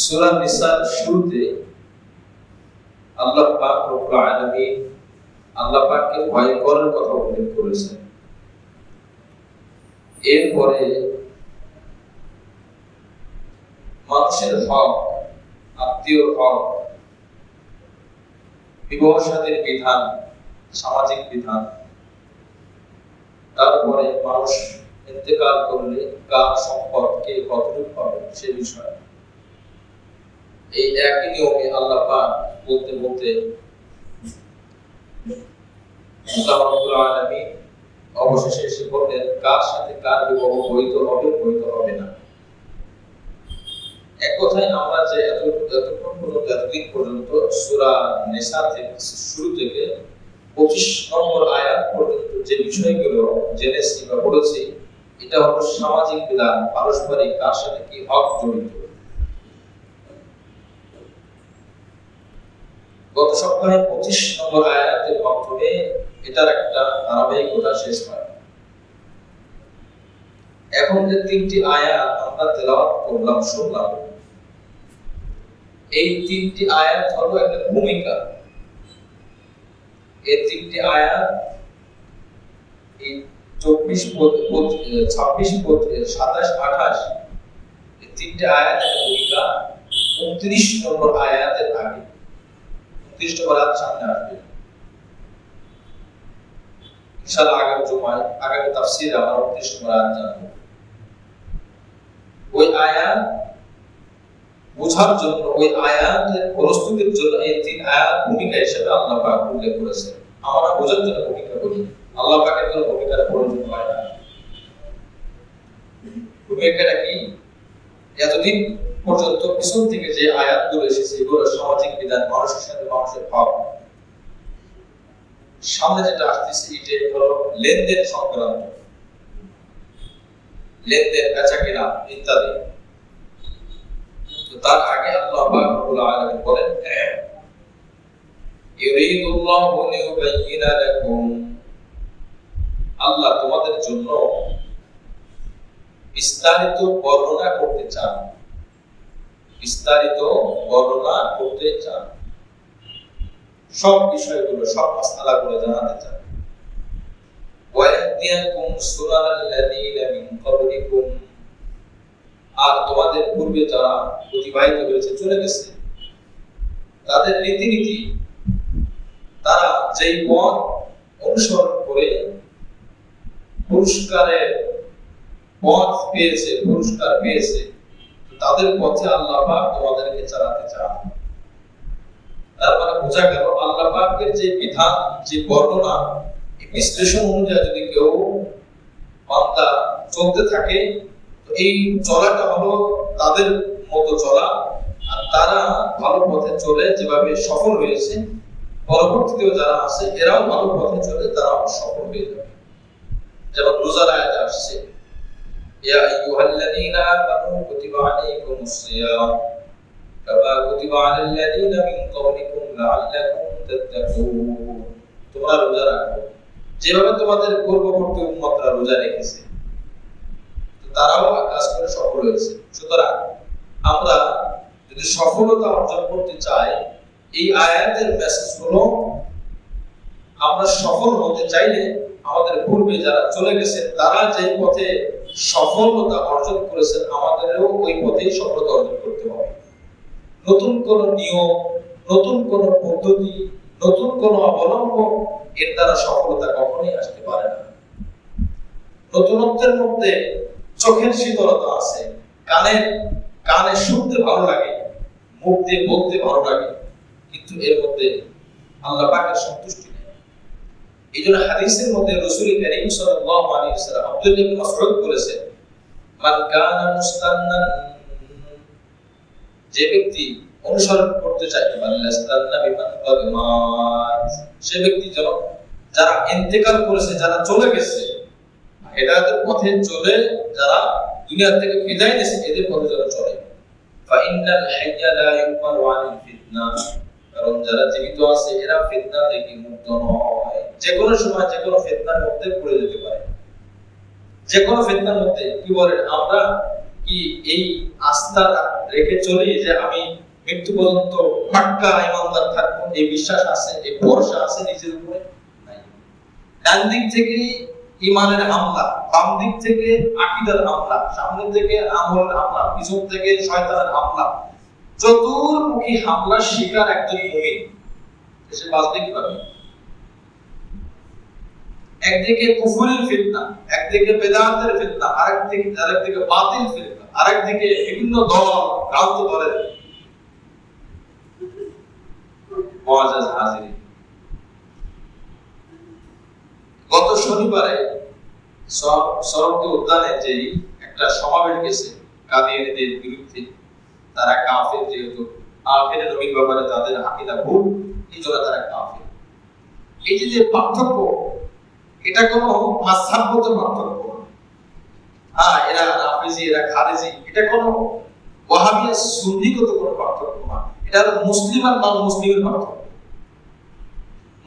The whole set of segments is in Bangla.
সূরা নিসার শুরুতে আল্লাহ পাক রব্বুল আলামিন আল্লাহ পাককে ভয় করার কথা উল্লেখ করেছেন। এরপরে মানুষের হক, আত্মীয়র হক, বিবাহ শাদীর বিধান, সামাজিক বিধান, তারপরে মানুষ ইন্তেকাল করলে কার সম্পদ কে কতটুকু পাবে সে বিষয়। এই একই নিয়মে আল্লাহ পাক বলতে বলতে আল্লাহ রাব্বুল আলামিন অবশেষে এসে বললেন কার সাথে কার বিবাহ বৈধ হবে, বৈধ হবে না। এক কথায় আমরা যে এতদিন পর্যন্ত সূরা নিসা থেকে শুরু থেকে 25 নম্বর আয়াত পর্যন্ত যে বিষয়গুলো জেনেছি বা বলেছি, এটা হলো সামাজিক বিধান, পারস্পরিক কার সাথে কি হক জড়িত। গত সপ্তাহে 25 নম্বর আয়াতের মাধ্যমে এটার একটা ধারাবাহিকতা শেষ হয়। এখন যে তিনটি আয়াত আমরা তেলাওয়াত করলাম, শুনলাম, এই তিনটি আয়াত হলো একটা ভূমিকা। এই তিনটি আয়াত এই 24, 26, 27, 28 এই তিনটি আয়াতের ভূমিকা 29 নম্বর আয়াতের আগে, 29 নম্বর আয়াত সামনে আসবে ইনশাআল্লাহ। আগামী তাফসীরে আমরা 29 নম্বর আয়াত জানবো। ওই আয়াত বোঝার জন্য, ওই আয়াতের প্রস্তুতির জন্য এই তিন আয়াত ভূমিকা হিসেবে আল্লাহ পাক উল্লেখ করেছেন। আমরা বোঝার জন্য ভূমিকা করি, আল্লাহ পাকের কোনো ভূমিকার প্রয়োজন হয় না। ভূমিকাটা কি? এতদিন পর্যন্ত পিছন থেকে যে আয়াতগুলো এসেছে এগুলো সামাজিক বিধান, মানুষের সাথে মানুষের ভাব। সামনে যেটা আসতেছে এটা হলো লেনদেন সংক্রান্ত, লেনদেন, বেচা কেনা ইত্যাদি। তার আগে আল্লাহ পাক রব্বুল আলামিন বলেন ইউরিদুল্লাহু লিইউবাইয়িনা লাকুম, আল্লাহ তোমাদের জন্য বিস্তারিত বর্ণনা করতে চান, বিস্তারিত বর্ণনা করতে চান, সব বিষয়গুলো, সব মাসআলাগুলো জানাতে চান। ওয়ায়াহদিয়াকুম সুনানাল্লাযীনা মিন ক্বাবলিকুম, আর তোমাদের পূর্বে যারা অতিবাহিত হয়েছে, চলে গেছে, তাদের রীতিনীতি, তারা যেই পথ অনুসরণ করে পুরস্কারের পথ পেয়েছে, পুরস্কার পেয়েছে, তাদের পথে আল্লাহ পাক তোমাদেরকে চালাতে চান। তার মানে বোঝা গেল আল্লাহ পাকের যে বিধান, যে বর্ণনা, এই বিশ্লেষণ অনুযায়ী যদি কেউ বান্দা চলতে থাকে, এই চলাটা হলো তাদের মতো চলা। আর তারা ভালো পথে চলে যেভাবে সফল হয়েছে, পরবর্তীতেও যারা আছে এরাও ভালো পথে চলে, তারাও সফল হয়ে যাবে। যেমন রোজার আয়াতে আসছে ইয়া আইয়ুহাল্লাযীনা আমানু কুতিবা আলাইকুমুস সিয়াম কামা কুতিবা আলাল্লাযীনা মিন ক্বাবলিকুম লাআল্লাকুম তাত্তাকুন, তোমরা রোজা রাখো যেভাবে তোমাদের পূর্ববর্তী উম্মতরা রোজা রেখেছে, তারাও কাজ করে সফল হয়েছে। সুতরাং আমরা যদি সফলতা অর্জন করতে চাই, এই আয়াতের মেসেজ হলো আমরা সফল হতে চাইলে আমাদের পূর্বে যারা চলে গেছে তারা যে পথে সফলতা অর্জন করেছেন, আমাদেরও ওই পথেই সফলতা অর্জন করতে হবে। নতুন কোন নিয়ম, নতুন কোন পদ্ধতি, নতুন কোন অবলম্বন এর দ্বারা সফলতা কখনোই আসতে পারে না। নতুনত্বের মধ্যে চোখের শীতলতা আছে, কানে শুনতে ভালো লাগে, মুখ দিয়ে বলতে ভালো লাগে, কিন্তু এর মধ্যে আল্লাহ পাকের সন্তুষ্টি নেই। এই জন্য হাদিসের মধ্যে রাসূল কারীম সাল্লাল্লাহু আলাইহি ওয়াসাল্লাম আব্দুল্লাহ ইবনে মাসউদ বলেছেন, মান কানা মুস্তান্নান, যে ব্যক্তি অনুসরণ করতে চায়, মাল্লাস্তান্না বিমান কদমাত, সে ব্যক্তি যারা ইন্তেকাল করেছে, যারা চলে গেছে, হেদায়েতের পথে চলে, যারা দুনিয়া থেকে বিদায় নিয়েছে, এদের পথে যারা চলে। ফাইন্নাল হাইয়া লা ইউমানু আনিল ফিতনা, কারণ যারা জীবিত আছে এরা ফিতনা থেকে মুক্ত নয়। যে কোনো সময় যে কোনো ফিতনার মধ্যে পড়ে যেতে পারে, যে কোনো ফিতনার মধ্যে। কি বলেন, আমরা কি এই আস্থা রেখে চলি যে আমি মৃত্যু পর্যন্ত পাক্কা ইমানদার থাকবো, এই বিশ্বাস আছে, এই ভরসা আছে নিজের উপরে? নাই। ডান দিক থেকে ইমানের হামলা, বাম দিক থেকে আকীদার হামলা, সামনে থেকে আমলের হামলা, পিছন থেকে শয়তানের হামলা, চতুর্মুখী হামলার শিকার একজন মুমিন সে বাঁচবে কিভাবে? একদিকে কুফরের ফিতনা, একদিকে বেদাতের ফিতনা, আরেকদিকে বাতিল ফিতনা, আরেকদিকে বিভিন্ন দল, ভ্রান্ত দলের মুআজ্জাজ হাজিরিন। গত শনিবারে সরকারি উদ্যানে যে একটা সমাবেশ গেছে কাদিয়ানীদের বিরুদ্ধে, তারা কাফের, যেহেতু আখিরের নবীর ব্যাপারে তাদের আকীদা ভুল, এই জন্য তারা কাফের। এই যে পার্থক্য, এটা কোনো মাযহাবগত পার্থক্য না, এরা রাফিজি এরা খারেজি, এটা কোনো ওয়াহাবিয়া সুন্নিগত কোনো পার্থক্য না, এটা মুসলিম আর নন মুসলিমের পার্থক্য,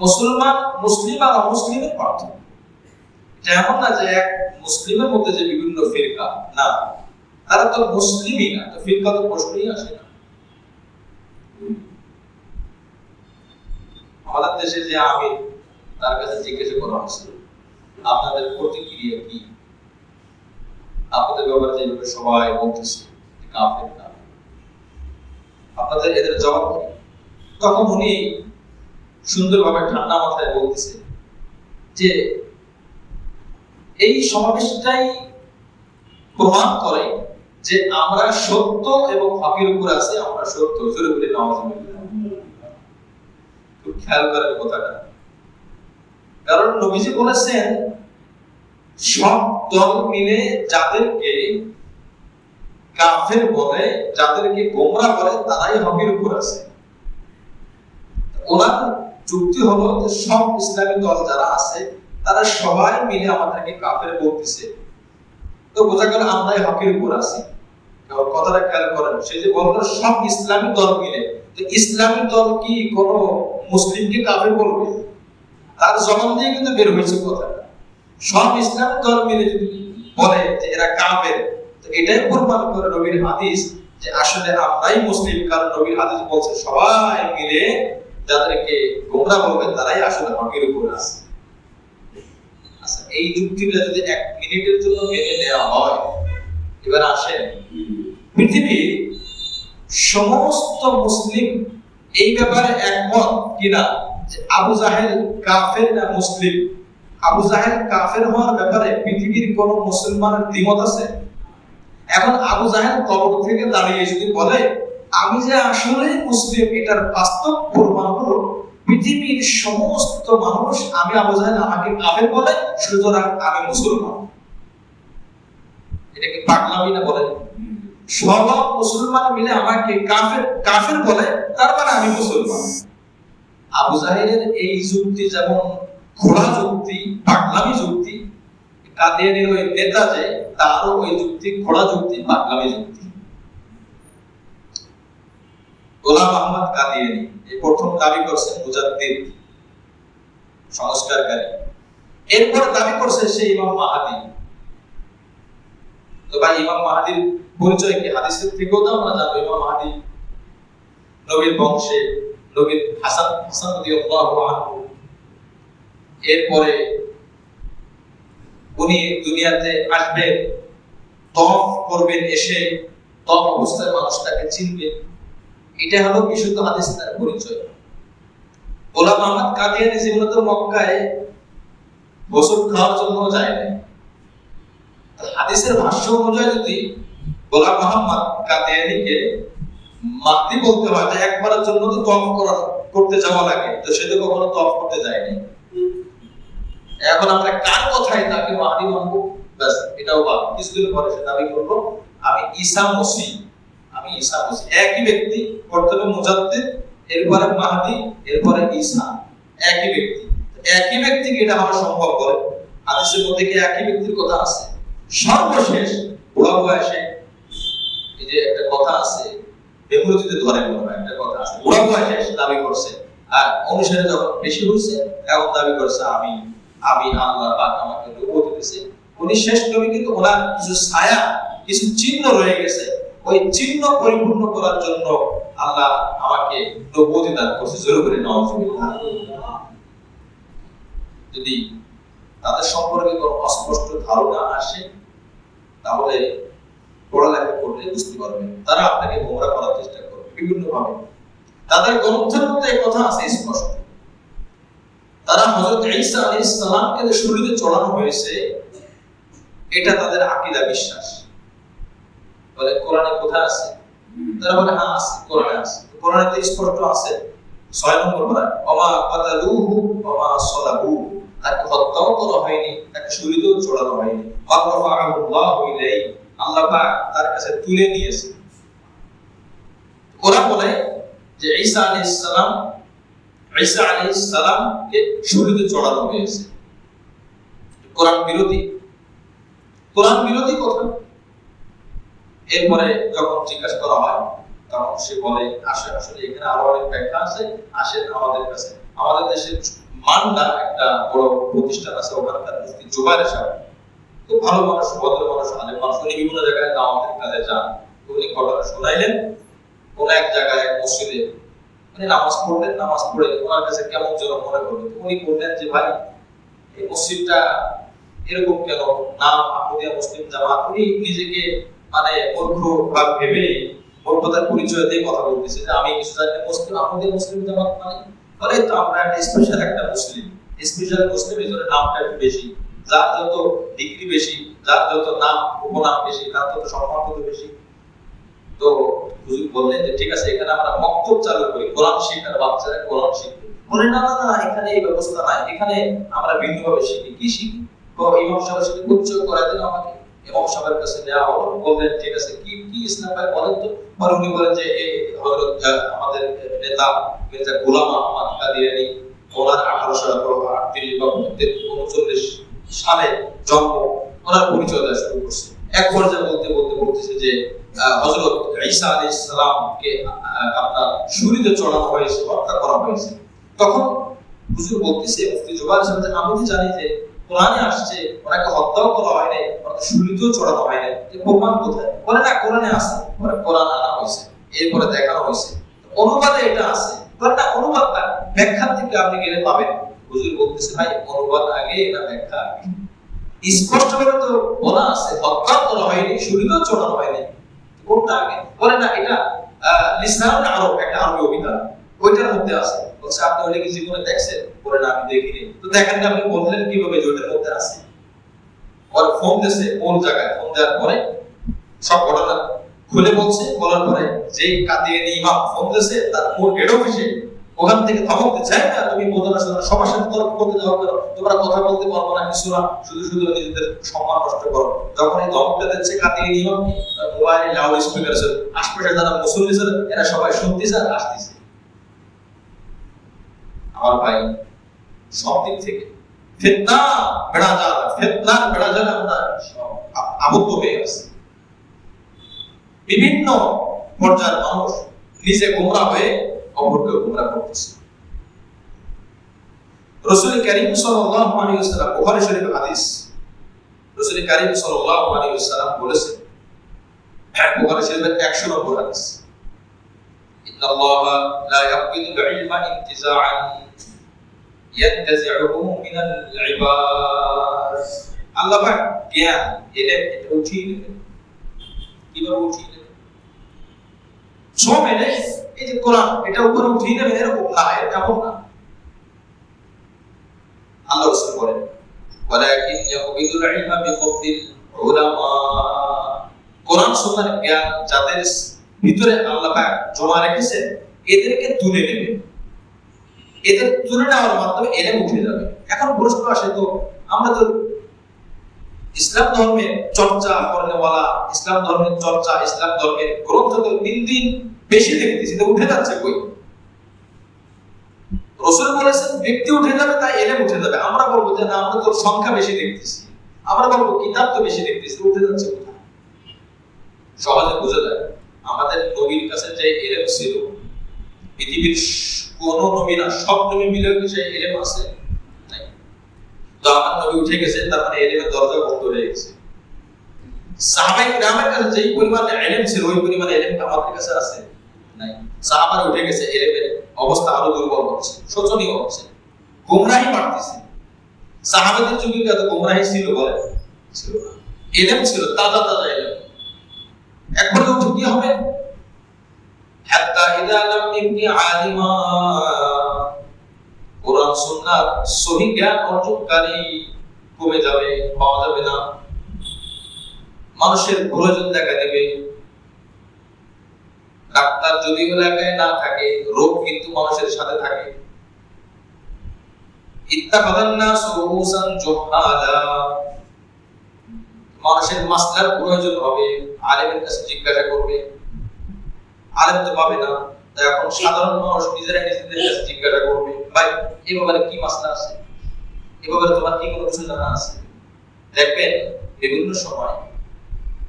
মুসলিম আর অমুসলিমের পার্থক্য। এটা এমন না যে এক মুসলিমের মধ্যে যে বিভিন্ন ফিরকা, না, তারা তো মুসলিমই না, তো ফিরকা তো প্রশ্নই আসে না। আমাদের দেশে যে আমির, তার কাছে জিজ্ঞাসা করা হয়েছিল আপনাদের প্রতিক্রিয়া কি, আপনাদের ব্যাপারে যেভাবে সবাই বলতেছে কাফের না, আপনাদের এদের জবাব কি? তখন উনি সুন্দরভাবে ঠান্ডা মাথায় বলতেছে যে এই সমাবেশটাই প্রমাণ করে যে আমরা সত্য এবং হকের উপর আছি, আমরা সত্য, জোরে বলে নাউজুবিল্লাহ। খুব খেয়াল করার কথাটা, কারণ নবীজি বলেছেন সব দল মিলে যাদেরকে কাফের বলে, যাদেরকে গোমরা বলে, তারাই হকের উপর আছে। ওনার যুক্তি হলো যে সব ইসলামী দল যারা আছে তারা সবাই মিলে আমাদেরকে কাফের বলতেছে, তো বোঝা গেল আমরাই হকের উপর আছি। কথাটা খেয়াল করেন, সে যে বললো সব ইসলামী দল মিলে, তো ইসলামী দল কি কোন মুসলিমকে কাফের বলবে? তার জবান দিয়ে কিন্তু বের হয়েছে কথাটা। সব ইসলামী দল মিলে যদি বলে যে এরা কাফের, তো এটাই প্রমাণ করে নবীর হাদিস যে আসলে আমরাই মুসলিম, কারণ নবীর হাদিস বলছে সবাই মিলে যাদেরকে গোমরা বলবে তারাই আসলে হকের উপর আছে। আচ্ছা, এই যুক্তিটা যদি এক মিনিটের জন্য মেনে নেওয়া হয়, এবার আসেন পৃথিবীর সমস্ত মুসলিম এই ব্যাপারে একমত কিনা যে আবু জাহেল কাফের না মুসলিম? আবু জাহেল কাফের হওয়ার ব্যাপারে পৃথিবীর কোন মুসলমানের দ্বিমত আছে? এখন আবু জাহেল কবর থেকে দাঁড়িয়ে যদি বলে আমি যে আসলে মুসলিম, এটার বাস্তব প্রমাণ হলো পৃথিবীর সমস্ত মানুষ আমি আবু জাহেল আমাকে কাফের বলে, সুতরাং আমি মুসলমান। এটা কি পাগলামি না? বলেন, সব মুসলমান মিলে আমাকে কাফের বলে, তার মানে আমি মুসলমান। আবু জাহেলের এই যুক্তি যেমন খোলা যুক্তি, পাগলামি যুক্তি, কাদিয়ানীর ওই নেতা যে তারও ওই যুক্তি খোলা যুক্তি, পাগলামি যুক্তি। গোলাম আহমদ কাদিয়ানী এই প্রথম দাবি করছেন মুজাদ্দিদ, সংস্কারকারী। এরপরে দাবি করছে সে ইমাম মাহাদি। তো ভাই, ইমাম মাহাদির পরিচয় কি? হাদিসের থেকেও তো আমরা জানবো ইমাম মাহাদি নবীর বংশে, নবীর হাসান রাদিয়াল্লাহু আনহু। এরপরে উনি দুনিয়াতে আসবেন, তওয়াফ করবেন, এসে তওয়াফ অবস্থায় মানুষটাকে চিনবেন। এটা হলো বিশুদ্ধ হাদিস তার পরিচয়। গোলাম আহমদ কাদিয়ানী জীবনত মক্কায় গোসল খাওয়ার জন্য যায় না। হাদিসের ভাষ্য অনুযায়ী যদি গোলাম আহমদ কাদিয়ানীকে মাহদি বলতে হয়, যে একবারের জন্য তো তওয়াফ করতে যাওয়া লাগে, তো সে তো কখনো তওয়াফ করতে যায়নি। এখন আমরা কার কথায় তাকে মাহদি মানবো? ব্যাস, এটাও বাদ। কিছুদিন পরে সে দাবি করলো আমি ঈসা মসিহ, আমি ঈসা মসিহ। একই ব্যক্তি, প্রথমে মুজাদ্দিদ, এরপরে মাহদি, এরপরে ঈসা। একই ব্যক্তি, একই ব্যক্তিকে এটা হওয়া সম্ভব করে? হাদিসের মধ্যে কি একই ব্যক্তির কথা আছে? সর্বশেষ বুড়া বয়সে, এই যে একটা কথা আছে, বেহুরতিতে ধরে মনে একটা কথা আছে, বুড়া বয়সে দাবি করছে, আর অনুসারে যখন বেশি হয়েছে এখন দাবি করছে আমি আল্লাহ পাক আমাকে নবুয়ত দিয়েছে। উনি শেষ নবী, কিন্তু ওনার কিছু ছায়া কিছু চিহ্ন রয়ে গেছে, ওই চিহ্ন পরিপূর্ণ করার জন্য আল্লাহ আমাকে নবুয়ত দান করছে। জোরে করে নাউজুবিল্লাহ। যদি তাদের সম্পর্কে কোনো অস্পষ্ট ধারণা আসে তাহলে পড়ালেখা করলে বুঝতে পারবেন, তারা আপনাকে গোমরাহ করার চেষ্টা করবে বিভিন্ন ভাবে। তাদের গ্রন্থের মধ্যে এই কথা আছে স্পষ্ট, তারা হযরত ঈসা আলাইহিস সালামকে যে শরীরে চড়ানো হয়েছে এটা তাদের আকীদা বিশ্বাস। বলে কোরআনে কোথায় আছে? তারা বলে হ্যাঁ আছে, কোরআনে আছে। কোরআনে তো স্পষ্ট আছে 6 নম্বর পারা, ওমা কাতালুহু ওমা সালাবুহু, তাকে হত্যাও করা হয়নি, তাকে শরীরেও চড়ানো হয়নি। আল্লাহু ইলাইহি, আল্লাহ পাক তার কাছে তুলে নিয়েছে। কোরআন বলে যে ঈসা আলাইহিস সালামকে শরীরে চড়ানো হয়েছে। কোরআন বিরোধী কথা। এরপরে যখন জিজ্ঞাসা করা হয় তখন সে বলে আসলে এখানে আরো অনেক ব্যাখ্যা আছে, আসেন আমাদের কাছে। আমাদের দেশে মান্ডা একটা বড় প্রতিষ্ঠান আছে, ওখানকার মুফতি জুবাইর সাহেব খুব ভালো মানুষ, ভদ্র মানুষ, আলেম মানুষ। উনি বিভিন্ন জায়গায় দাওয়াতের কাজে যান। উনি ঘটনা শোনাইলেন কোন এক জায়গায় এক মসজিদে উনি নামাজ পড়লেন, নামাজ পড়ে ওনার কাছে কেমন যেন মনে হলো। উনি বললেন যে ভাই এই মসজিদটা এরকম কেন, নাম আহমদিয়া মুসলিম জামাত। উনি নিজেকে মানে মূর্খ ভাব ভেবে মূর্খতার পরিচয় দিয়ে কথা বলতেছে যে আমি কিছু জানি মুসলিম, আহমদিয়া মুসলিম জামাত মানে বলে তো আমরা একটা স্পেশাল মুসলিম এই জন্য নামটা একটু বেশি, যার যত ডিগ্রি বেশি, যার যত নাম উপনাম বেশি, তার তত সম্মান তত বেশি। তো হুজুর বললেন যে ঠিক আছে এখানে আমরা মক্তব চালু করি, কোরআন শেখার, বাচ্চারা কোরআন শিখবে। বলে না না না, এখানে এই ব্যবস্থা নাই, এখানে আমরা ভিন্নভাবে শিখি। কি শিখি? তো ইমাম সাহেবের সাথে পরিচয় করাই দিন আমাকে। ইমাম সাহেবের কাছে নেওয়া হলো, বললেন ঠিক আছে কি কি ইসলাম ভাই বলেন তো। আর উনি বলেন যে হযরত আমাদের নেতা মির্জা গোলাম আহমদ কাদিয়ানী, ওনার 1838 বা 39 সালে জন্ম, ওনার পরিচয় দেওয়া শুরু করছে। এক পর্যায়ে বলতেছে যে হযরত ঈসা আলাইহিস সালামকে আপনার শরীরে চড়ানো হয়েছে, হত্যা করা হয়েছে। তখন হুজুর বলতেছে মুফতি জুবাইর সাহেব যে আমি তো জানি যে কোরআনে আসছে ওনাকে হত্যাও করা হয় নাই, ওনাকে শরীরেও চড়ানো হয় নাই, যে প্রমাণ কোথায়? বলে না কোরআনে আছে। পরে কোরআন আনা হয়েছে, এরপরে দেখানো হয়েছে, অনুবাদে এটা আছে। বলে না অনুবাদ না, ব্যাখ্যা থেকে আপনি গেলে পাবেন। হুজুর বলতেছে ভাই অনুবাদ আগে না ব্যাখ্যা আগে? স্পষ্টভাবে তো বলা আছে হত্যা করা হয়নি, শরীরেও চড়ানো হয়নি, কোনটা আগে? বলে না এটা লিসান আরব, একটা আরবি অভিধান, ওইটার মধ্যে আছে। বলছে আপনি ওইটা কি জীবনে দেখছেন? বলে না আমি দেখিনি। তো দেখেন আপনি বললেন কিভাবে যে ওইটার মধ্যে আছে? ওর ফোন দিয়েছে কোন জায়গায়, ফোন দেওয়ার পরে সব ঘটনা খুলে বলছে, বলার পরে যেই কাদিয়ানী ইমাম ফোন দিয়েছে তার মূল হেড অফিসে, ওখান থেকে ধমক দিচ্ছে না তুমি বোঝানো শোনা সবার সাথে তর্ক করতে যাও কেন, তোমরা কথা বলতে পারবো না কিছু না, শুধু নিজেদের সম্মান নষ্ট করো। যখন এই ধমকটা দিচ্ছে কাদিয়ানী ইমাম, মোবাইলে লাউড স্পিকার আছে, আশপাশে যারা মুসল্লি ছিল এরা সবাই শুনতেছে আর আসতেছে। আমার ভাই সব দিক থেকে ফিতনার বেড়াজালে আমরা আবদ্ধ হয়ে আছি। বিভিন্ন পর্যায়ের মানুষ নিজে গোমরাহ হয়ে অপরকে গোমরাহ করতেছে। রাসূল কারীম সাল্লাল্লাহু আলাইহি ওয়াসাল্লাম, বুখারী শরীফের হাদিস, রাসূল কারীম সাল্লাল্লাহু আলাইহি ওয়াসাল্লাম বলেছেন, বুখারী শরীফের 100 নম্বর হাদিস, ইন্নাল্লাহা লা ইয়াকবিদুল ইলমা ইনতিজাআন ইয়ানতাজি'ুহু মিনাল ইবাদ। আল্লাহ পাক জ্ঞান এটা উঠিয়ে নেবেন। কিভাবে উঠিয়ে নেবেন? সব এনে এই যে কোরআন এটা উপরে উঠিয়ে নেবেন এরকম না, এমন না। আল্লাহ রাসূল বলেন ওয়ালাকিন ইয়াকবিদুল ইলমা বিকবদিল উলামা, কোরআন সুন্নাহর জ্ঞান যাদের ভিতরে আল্লাহ পাক জমা রেখেছেন এদেরকে তুলে নেবেন। এদের তুলে নেওয়ার মাধ্যমে এলেম উঠে যাবে। এখন প্রশ্ন আসে, তো আমরা তো ইসলাম ধর্মের চর্চা করেওয়ালা, ইসলাম ধর্মের চর্চা, ইসলাম ধর্মের গ্রন্থ তো দিন দিন বেশি দেখতেছি, তো উঠে যাচ্ছে কই? রাসূল বলেছেন ব্যক্তি উঠে যাবে তাই এলেম উঠে যাবে। আমরা বলবো যে না, আমরা তো সংখ্যা বেশি দেখতেছি, আমরা বলবো কিতাব তো বেশি দেখতেছি, উঠে যাচ্ছে কোথায়? সহজে বোঝা যায় আমাদের নবীর কাছে যে এলেম ছিল, পৃথিবীর কোন নবী না, সব নবী মিলে কিছু এলেম আছে নাই। তো আমার নবী উঠে গেছে, তার মানে এলেমের দরজা বন্ধ হয়ে গেছে। সাহাবায়ে কিরামের কাছে যেই পরিমাণে ইলম ছিল ওই পরিমাণে ইলম আমাদের কাছে আছে নাই। সাহাবারা উঠে গেছে, ইলমের অবস্থা আরো দুর্বল হচ্ছে, শোচনীয় হচ্ছে, গোমরাহি বাড়তেছে। সাহাবাদের যুগে কত গোমরাহি ছিল বলে? ছিল না। ইলম ছিল, তাজা তাজা ইলম। একবার উঠে কি হবে? হাত্তা ইযা লাম ইয়াবনি আলিমা, কোরআন সুন্নাহর সহি জ্ঞান অর্জনকারী কমে যাবে, পাওয়া যাবে না। মানুষের প্রয়োজন দেখা দেবে। ডাক্তার যদি এলাকায় না থাকে, রোগ কিন্তু মানুষের সাথে থাকে। ইত্তাখাযান নাসু রুউসান জুহালা, মানুষের মাসলার প্রয়োজন হবে, আলেমের কাছে জিজ্ঞাসা করবে, আলেম তো পাবে না, তাই এখন সাধারণ মানুষ নিজেরা নিজেদের কাছে জিজ্ঞাসা করবে, ভাই এই ব্যাপারে কি মাসলা আছে, এই ব্যাপারে তোমার কি কোনো কিছু জানা আছে? দেখবেন বিভিন্ন সময়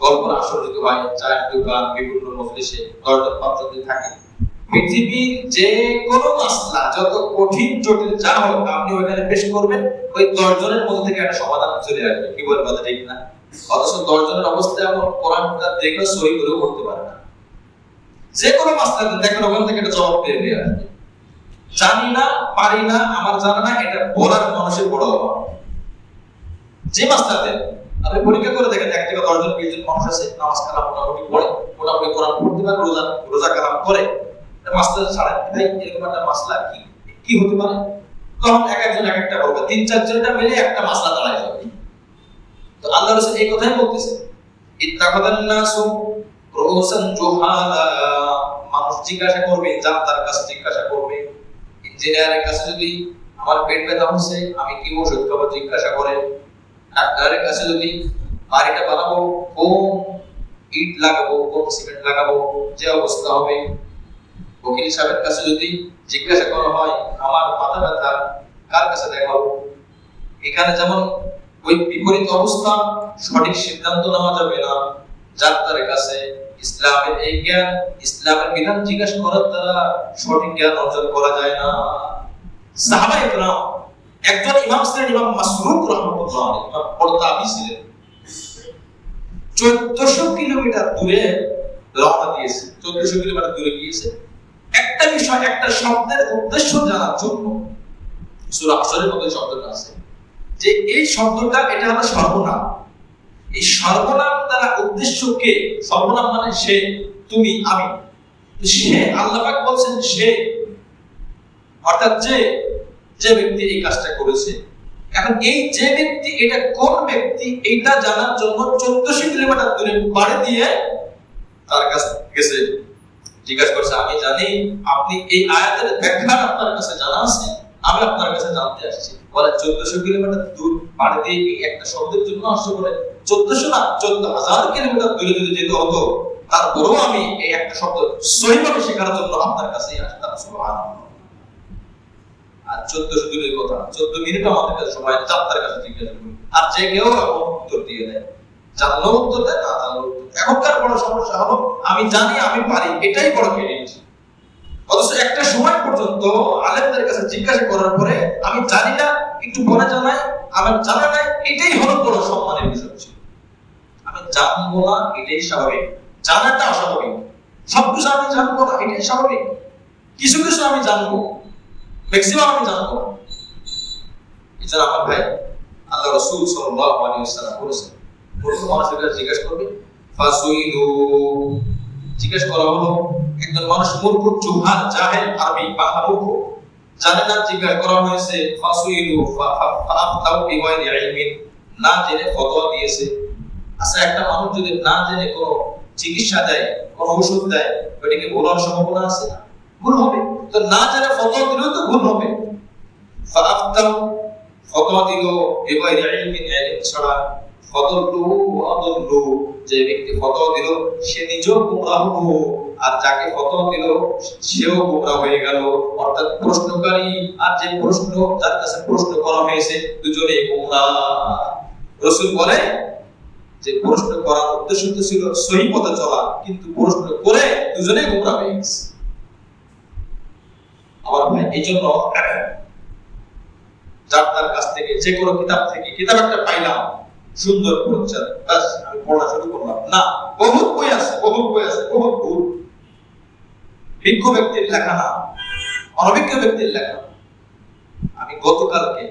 গল্পের আসর যদি হয়, চায়ের দোকান, বিভিন্ন মজলিসে 10 জন 5 জন থাকে, পৃথিবীর যে কোনো মাসলা যত কঠিন জটিল যা হোক আপনি ওখানে পেশ করবেন, ওই 10 জনের মধ্যে থেকে একটা সমাধান চলে আসবে। কি বলেন কথা ঠিক না? অথচ 10 জনের অবস্থা এমন, কোরআনটা দেখে সহি করে করতে পারে না। যে কোনো মাসলা দেখেন ওখান থেকে একটা জবাব পেয়ে আসবে। জানি না, পারি না, আমার জানা না, এটা বলার মানুষের বড় অভাব। যে মাসলাতে আপনি পরীক্ষা করে দেখেন, এক থেকে 10 জন 20 জন মানুষ আছে, নামাজ কালাম মোটামুটি পড়ে, মোটামুটি কোরআন পড়তে পারে, রোজা কালাম করে, মাসলা ছাড়া ভাই এরকম একটা মাসলা কি হতে পারে? তখন এক একজন এক একটা বলবে, 3-4 জনটা মিলে একটা মাসলা দাঁড়ায় যাবে। তো আল্লাহ রাসূল এই কথাই বলতেছে, ইত্তাখাযান নাসু রুউসান জুহালা, মানুষ জিজ্ঞাসা করবে, জানতার কাছে জিজ্ঞাসা করবে। ইঞ্জিনিয়ারের কাছে যদি আমার পেট ব্যথা হচ্ছে, আমি কি ওষুধ খাবো জিজ্ঞাসা করে। ডাক্তারের কাছে যদি বাড়িটা বানাবো, কোন ইট লাগাবো, কোন সিমেন্ট লাগাবো, যে অবস্থা হবে। উকিল সাহেবের কাছে যদি জিজ্ঞাসা করা হয় আমার মাথা ব্যথা, কার কাছে দেখাবো। এখানে যেমন ওই বিপরীত অবস্থা, সঠিক সিদ্ধান্ত নেওয়া যাবে না ডাক্তারের কাছে। ইসলামের এই জ্ঞান, ইসলামের বিধান জিজ্ঞাসা করার দ্বারা সঠিক জ্ঞান অর্জন করা যায় না। সাহাবায়ে কেরাম, একজন ইমাম ছিলেন ইমাম মাসরুক রাহমাতুল্লাহ আলাইহি, ইমাম বড় তাবী ছিলেন। 1400 কিলোমিটার দূরে রওনা দিয়েছে, 1400 কিলোমিটার দূরে গিয়েছে একটা বিষয়, একটা শব্দের উদ্দেশ্য জানার জন্য। সূরা হাশরের মধ্যে শব্দটা আছে যে এই শব্দটা, এটা হলো সর্বনাম। এই সর্বনাম দ্বারা উদ্দেশ্য কে? সর্বনাম মানে সে, তুমি, আমি। সে, আল্লাহ পাক বলছেন সে, অর্থাৎ যে ব্যক্তি এই কাজটা করেছে। এখন এই যে ব্যক্তি, এটা কোন ব্যক্তি, এটা জানার জন্য 1400 কিলোমিটার দূরে পাড়ি দিয়ে তার কাছে গেছে, জিজ্ঞাসা করছে, আমি জানি আপনি এই আয়াতের ব্যাখ্যা আপনার কাছে জানা আছে, আমি আপনার কাছে জানতে আসছি। বলে 1400 কিলোমিটার দূর পাড়ি দিয়ে এই একটা শব্দের জন্য আসছে। বলে 1400 না, 14000 কিলোমিটার দূরে যদি যেতে হতো, তারপরেও আমি এই একটা শব্দ সহিভাবে শেখার জন্য আপনার কাছেই আসতাম। সুবহানাল্লাহ। আর 1400 দূরের কথা, 14 মিনিট আমাদের কাছে সময়, যাত্রার কাছে জিজ্ঞাসা করি, আর যে কেউ উত্তর দিয়ে দেয়, জানলেও উত্তর দেয়, না জানলেও উত্তর। এখনকার বড় সমস্যা হলো আমি জানি, আমি পারি, এটাই বড় ক্রেডিট। অথচ একটা সময় পর্যন্ত আলেমদের কাছে জিজ্ঞাসা করার পরে আমি জানি না, একটু বলে জানাই, আমার জানা নাই, এটাই হলো বড় সম্মানের বিষয় ছিল। আমি জানবো না, এটাই স্বাভাবিক। জানাটা অস্বাভাবিক। সবকিছু আমি জানবো না, এটাই স্বাভাবিক। কিছু কিছু আমি জানবো, ম্যাক্সিমাম আমি জানবো না। এছাড়া আমার ভাই আল্লাহ রাসূল সাল্লাল্লাহু আলাইহি ওয়াসাল্লাম বলেছেন, প্রথম মানুষের কাছে জিজ্ঞাসা করবে, ফাসুইলু, জিজ্ঞেস করা হলো। একজন মানুষ মূর্খ, জুহাল, জাহেল, আরবি বাংলা মূর্খ, জানে না, জিজ্ঞাসা করা হয়েছে, ফাসুইলু ফাআফতাউ বিগাইরি ইলমিন, না জেনে ফতোয়া দিয়েছে। আচ্ছা, একটা মানুষ যদি না জেনে কোনো চিকিৎসা দেয়, কোনো ওষুধ দেয়, ওটা কি ভুল হওয়ার সম্ভাবনা আছে? ভুল হবে। তো না জেনে ফতোয়া দিলেও তো ভুল হবে। ফাআফতাউ, ফতোয়া দিল বিগাইরি ইলমিন, ইলম ছাড়া। ফদল্লু আদল্লু, যে ব্যক্তি ফতোয়া দিল সে নিজেও গোমরাহ হলো, আর যাকে ফতোয়া দিল সেও গোমরাহ হয়ে গেল। অর্থাৎ প্রশ্নকারী আর যে প্রশ্ন, যার কাছে প্রশ্ন করা হয়েছে, দুজনেই গোমরাহ। রাসূল বলে যে প্রশ্ন করার উদ্দেশ্য তো ছিল সহি পথে চলা, কিন্তু প্রশ্ন করে দুজনেই গোমরাহ হয়ে গেছে। আমার ভাই, এই জন্য যার তার কাছ থেকে, যে কোনো কিতাব থেকে কিতাব একটা পাইলাম, সুন্দর পরিচাল, ব্যাস আমি পড়া শুরু করলাম না। বহুত বই আছে, বহুত বই আছে, বহুত ভুল। বিজ্ঞ ব্যক্তির লেখা না, অনভিজ্ঞ ব্যক্তির লেখা। আমি গতকালকে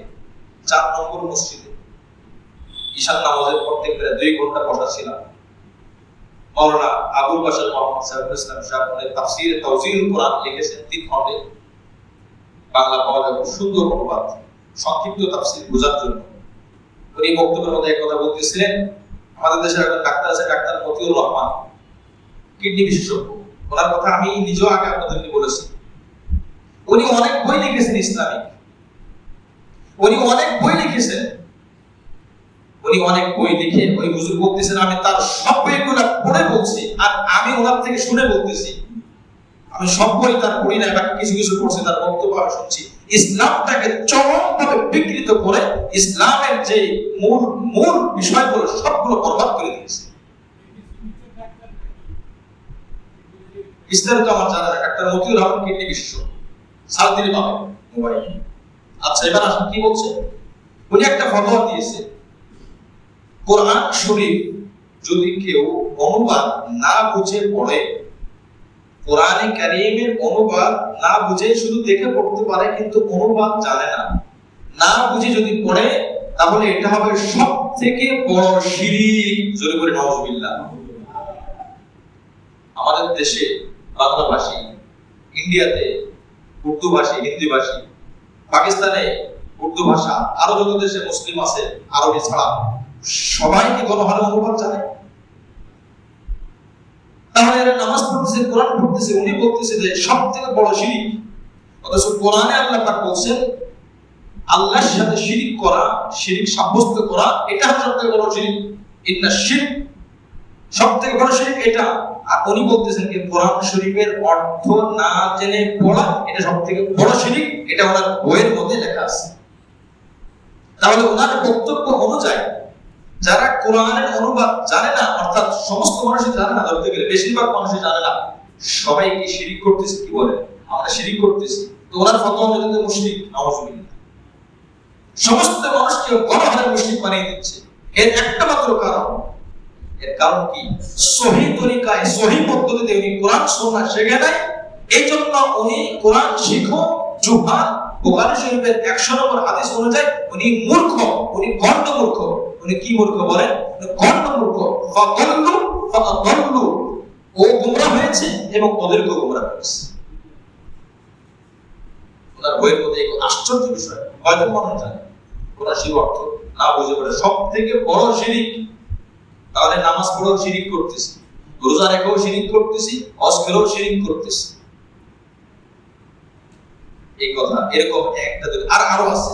4 নম্বর মসজিদে ঈশান নামাজের পর থেকে 2 ঘন্টা বসা ছিলাম। মাওলানা আবুল বাশার মোহাম্মদ সাইফুল ইসলাম সাহেব তাফসীর তাওজিহুল কোরআন লিখেছেন 3 খণ্ডে, বাংলা পাওয়া যাবে, সুন্দর অনুবাদ, সংক্ষিপ্ত তাফসীর বোঝার জন্য। উনি বক্তব্যের মধ্যে এক কথা বলতেছিলেন, আমাদের দেশের একজন ডাক্তার আছে, ডাক্তার মতিউর রহমান, কিডনি বিশেষজ্ঞ। ওনার কথা আমি নিজেও আগে আপনাদেরকে বলেছি। উনি অনেক বই লিখেছেন ইসলামিক, উনি অনেক বই লিখেছেন। উনি অনেক বই লিখে ওই হুজুর বলতেছেন, আমি তার সব বইগুলো পড়ে বলছি আর আমি ওনার থেকে শুনে বলতেছি। আমি সব বই তার পড়ি না, বাকি কিছু কিছু পড়ছি, তার বক্তব্য আমি শুনছি। ইসলামটাকে চরমভাবে বিকৃত করে ইসলামের যে মূল মূল বিষয়গুলো সবগুলো বরবাদ করে দিয়েছে। বিস্তারিত আমার জানা না। ডাক্তার মতিউর রহমান কিডনি বিশেষজ্ঞ, সার্চ দিলে পাবেন মোবাইল। আচ্ছা, এবার আসুন কি বলছে। উনি একটা ফতোয়া দিয়েছে, কোরআন শরীফ যদি কেউ অনুবাদ না বুঝে পড়ে, কোরআনে কারীমের অনুবাদ না বুঝে শুধু দেখে পড়তে পারে কিন্তু অনুবাদ জানে না, না বুঝে যদি পড়ে, তাহলে এটা হবে সবথেকে বড় শিরক। জোরে করে নাউজুবিল্লাহ। আমাদের দেশে বাংলাভাষী, ইন্ডিয়াতে উর্দু ভাষী, হিন্দি ভাষী, পাকিস্তানে উর্দু ভাষা, আরো যত দেশে মুসলিম আছে আরবি ছাড়া, সবাই কি গণহারে অনুবাদ জানে? তাহলে এরা নামাজ পড়তেছে, কোরআন পড়তেছে, উনি বলতেছে যে সবথেকে বড় শিরক। অথচ কোরআনে আল্লাহ পাক বলছেন আল্লাহর সাথে শিরক করা, শিরক সাব্যস্ত করা, এটা সবথেকে বড় শিরক। ইন্না শিরক, সবথেকে বড় শিরক এটা। আর উনি বলতেছেন যে কোরআন শরীফের অর্থ না জেনে পড়া এটা সবথেকে বড় শিরক। এটা ওনার বইয়ের মধ্যে লেখা আছে। তাহলে ওনার বক্তব্য অনুযায়ী যারা কোরআনের অনুবাদ জানে না, অর্থাৎ সমস্ত মানুষই জানে না, ধরতে গেলে বেশিরভাগ মানুষই জানে না, সবাই কি শিরক করতেছে? কি বলে আমরা শিরক করতেছি। তো ওনার ফতোয়া অনুযায়ী মুশরিক, নাউজুবিল্লাহ। সমস্ত মানুষকে গণহারে মুশরিক বানিয়ে দিচ্ছে। এর একটা মাত্র কারণ, এর কারণ কি? সহিহ তরিকায়, সহিহ পদ্ধতিতে উনি কোরআন সুন্নাহ শেখে নাই। এই জন্য উনি কোরআন শিখো জুহাল, বুখারী শরীফের 100 নম্বর হাদিস অনুযায়ী উনি মূর্খ, উনি গণ্ড মূর্খ। উনি কি মূর্খ বলেন? গণ্ড মূর্খ। ফাদাল্লু ফাদাল্লু, ও গোমরাহ হয়েছে এবং ওদেরকে গোমরাহ করেছে। ওনার বইয়ের মধ্যে এক আশ্চর্য বিষয়, কয়জন মানুষ জানে কোরআন শিরক অর্থ না বুঝে পড়ে? সবথেকে বড় শিরক। তাহলে নামাজ পড়েও শিরক করতেছি, রোজা রেখেও শিরক করতেছি, হজ করেও শিরক করতেছি। এই কথা এরকম একটা আর আরো আছে।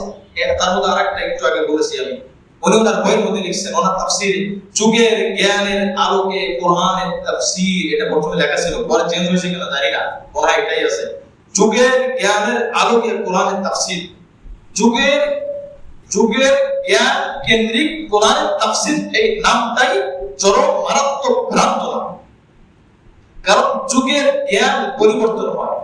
তার মধ্যে আরেকটা একটু আগে বলেছি আমি। উনি ওনার বইয়ের মধ্যে লিখছেন, ওনার তাফসীরে যুগের জ্ঞানের আলোকে কোরআনের তাফসীর, এটা প্রথমে লেখা ছিল, পরে চেঞ্জ হয়েছে কিনা জানি না, মনে হয় এটাই আছে। যুগের জ্ঞানের আলোকে কোরআনের তাফসীর, যুগের জ্ঞান কেন্দ্রিক কোরআনের তাফসীর, এই নামটাই চরম মারাত্মক ভ্রান্ত নাম। কারণ যুগের জ্ঞান পরিবর্তন হয়,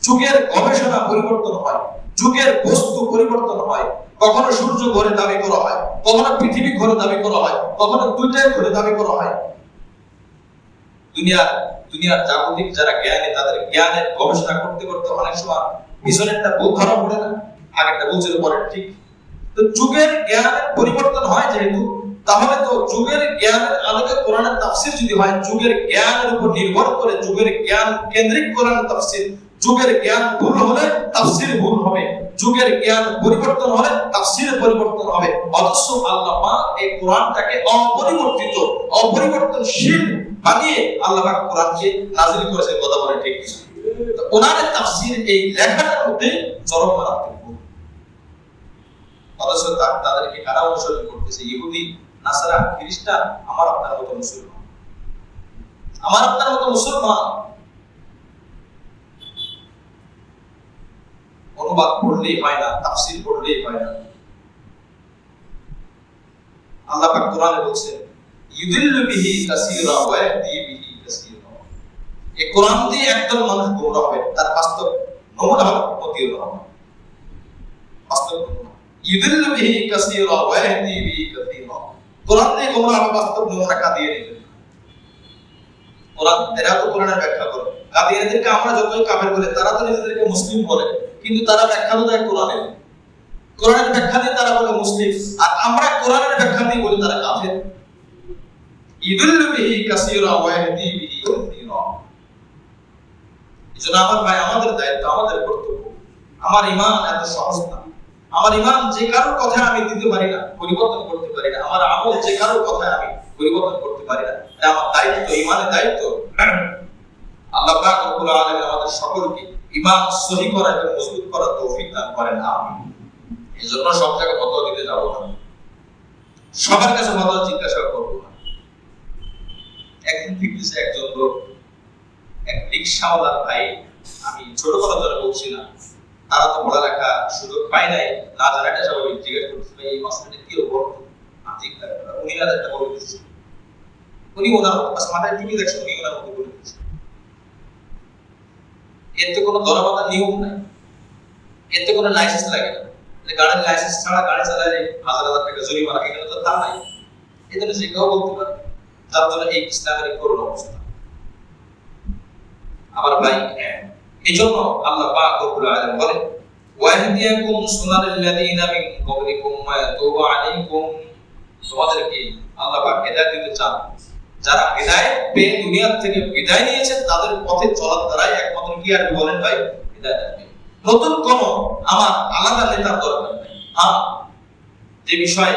যুগের গবেষণা পরিবর্তন হয়, যুগের বস্তু পরিবর্তন হয়। কখনো সূর্য ঘোরে দাবি করা হয়, কখনো পৃথিবী ঘোরে দাবি করা হয়, কখনো দুইটাই ঘোরে দাবি করা হয়। দুনিয়ার জাগতিক যারা জ্ঞানী, তাদের জ্ঞানের গবেষণা করতে করতে অনেক সময় পিছনেরটা ভুল ধরা পড়ে না, আগেরটা বলছিল পরের ঠিক। তো যুগের জ্ঞানের পরিবর্তন হয় যেহেতু, তাহলে তো যুগের জ্ঞানের আলোকে কোরআনের তাফসীর যদি হয়, যুগের জ্ঞানের উপর নির্ভর করে যুগের জ্ঞান কেন্দ্রিক কোরআনের তাফসীর, যুগের জ্ঞান ভুল হলে তাফসীর ভুল হবে, যুগের জ্ঞান পরিবর্তন হলে তাফসীরের পরিবর্তন হবে। অথচ আল্লাহ পাক এই কোরআনটাকে অপরিবর্তিত, অপরিবর্তনশীল বানিয়ে আল্লাহ পাক কোরআনকে নাযিল করেছেন। কথা বলে ঠিক কি? তো ওনার তাফসীর এই লেখাটার মধ্যে চরম মারাত্মক। অথচ তাদেরকে কারা অনুসরণ করতেছে? ইহুদি, নাসারা, খ্রিস্টান, আমার আপনার মতো মুসলমান, আমার আপনার মতো মুসলমান। অনুবাদ পড়লেই হয় না, তাফসীর পড়লেই হয় না। আল্লাহ পাক কোরআনে বলছেন, ইউদিল্লু বিহি কাসীরা ওয়া ইয়াহদি বিহি কাসীরা। এই কোরআন দিয়ে একদল মানুষ গোমরাহ হবে। তার বাস্তব নমুনা হলো মতিউর রহমান। বাস্তব নমুনা, ইউদিল্লু বিহি কাসীরা ওয়া ইয়াহদি বিহি কাসীরা। কোরআন দিয়ে গোমরাহ বাস্তব নমুনা কাদিয়ানীদের। কোরআন এরা তো কোরআনের ব্যাখ্যা করে। কাদিয়ানীদেরকে আমরা যতই কাফের বলে, তারা তো নিজেদেরকে মুসলিম বলে, কিন্তু তারা ব্যাখ্যা তো দেয় কোরআনের। কোরআনের ব্যাখ্যা দিয়ে তারা বলে মুসলিম, আর আমরা কোরআনের ব্যাখ্যা দিয়ে বলি তারা কাফের। ইদুল্লু বিহি কাসীরা ওয়া ইয়াহদি বিহি কাসীরা। এজন্য আমার ভাই, আমাদের দায়িত্ব, আমাদের কর্তব্য। আমার ঈমান এত সহজ না। আমার ঈমান যে কারোর কথা আমি দিতে পারি না, পরিবর্তন করতে পারি না। আমার আমল যে কারোর কথা আমি পরিবর্তন করতে পারি না। এটা আমার দায়িত্ব, ঈমানের দায়িত্ব। আল্লাহ পাক রব্বুল আলামিন আমাদের সকলকে ঈমান সহি করা এবং মজবুত করার তৌফিক দান করেন, আমিন। এজন্য সব জায়গায় ফতোয়া দিতে যাব না, সবার কাছে ফতোয়া জিজ্ঞাসা করব না। একদিন দেখতেছে একজন লোক, এক রিকশাওয়ালার ভাই, আমি ছোট কথা ধরে বলছি না, তারা তো পড়ালেখা সুযোগ পায় নাই, না জানাটা স্বাভাবিক, জিজ্ঞেস করতে ভাই এই মাসলাটা কি বলতো, উনি আর একটা বলে দিচ্ছে, উনি ওনার মাথায় টিভি দেখছেন, উনি ওনার মতো বলে দিচ্ছে। এতে কোনো দরবাদার নিয়ম নাই, এতে কোনো লাইসেন্স লাগে না। গাড়ির লাইসেন্স ছাড়া গাড়ি চালালে 1000 টাকা জরিমানা, এখানে তো তা নাই। এই জন্য যে কেউ বলতে পারে, যার জন্য এই ইসলামের এই করুণ অবস্থা। আমার ভাই, এই জন্য আল্লাহ পাক রব্বুল আলামিন বলেন, ওয়াহদিয়াকুম সুনানাল্লাযীনা মিন ক্বাবলিকুম ওয়া ইয়াতুবু আলাইকুম। তোমাদেরকে আল্লাহ পাক হেদায়েত দিতে চান, যারা হেদায়েত পেয়ে দুনিয়া থেকে বিদায় নিয়েছে, তাদের পথে চলার দ্বারাই একমাত্র কি আর বলেন ভাই, হেদায়েত আসবে। নতুন কোন আমার আলাদা নেতার দরকার নেই। যে বিষয়ে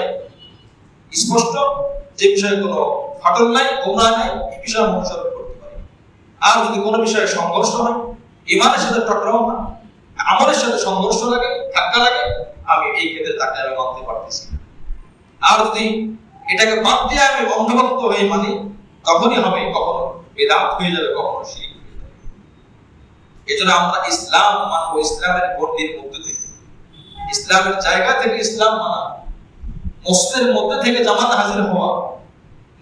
স্পষ্ট, যে বিষয়ে কোনো ফাটল নাই, গোমরাহ নাই, এই বিষয়ে অনুসরণ করতে পারি। আর যদি কোনো বিষয়ে সংঘর্ষ হয়, ঈমানের সাথে টকরাও না, আমলের সাথে সংঘর্ষ লাগে, ধাক্কা লাগে, আমি এই ক্ষেত্রে তাকে আমি মানতে পারতেছি না। আর যদি এটাকে বাদ দিয়ে আমি অন্ধভক্ত হয়ে মানি, তখনই হবে কখনো বিদআত হয়ে যাবে, কখনো শিরক হয়ে যাবে। এজন্য আমরা ইসলাম মানবো ইসলামের গণ্ডির মধ্যে থেকে, ইসলামের জায়গা থেকে ইসলাম মানা, মসজিদের মধ্যে থেকে জামাত হাজির হওয়া।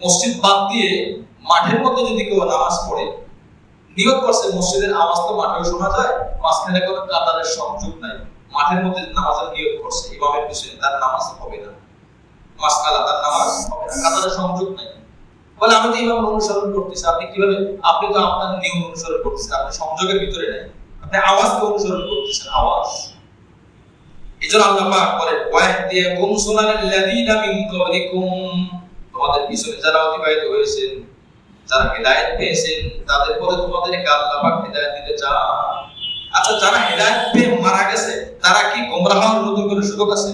মসজিদ বাদ দিয়ে মাঠের মধ্যে যদি কেউ নামাজ পড়ে, নিয়ত করছে মসজিদের আওয়াজ তো মাঠেও শোনা যায়, মাঝখানে কোনো কাতারের সংযোগ নাই, মাঠের মধ্যে নামাজের নিয়ত করছে, ইমামের পিছনে, তার নামাজ হবে না। মাসআলা, তার নামাজ হবে না, কাতারের সংযোগ নাই। বলে আমি তো ইমামের অনুসরণ করতেছি। আপনি কিভাবে? আপনি তো আপনার নিয়ম অনুসরণ করতেছেন, আপনি সংযোগের ভিতরে নাই, আপনি আওয়াজকে অনুসরণ করতেছেন, আওয়াজ। এজন্য আল্লাহ পাক বলেন, ওয়াহদিয়াকুম সুনানাল্লাযীনা মিন ক্বাবলিকুম। তোমাদের পিছনে যারা অতিবাহিত হয়েছেন, যারা হেদায়েত পেয়েছেন, তাদের পরে তোমাদেরকে আল্লাহ পাক হেদায়েত দিতে চান। আচ্ছা, যারা হেদায়েত পেয়ে মারা গেছে, তারা কি গোমরাহ হওয়ার নতুন করে সুযোগ আছে?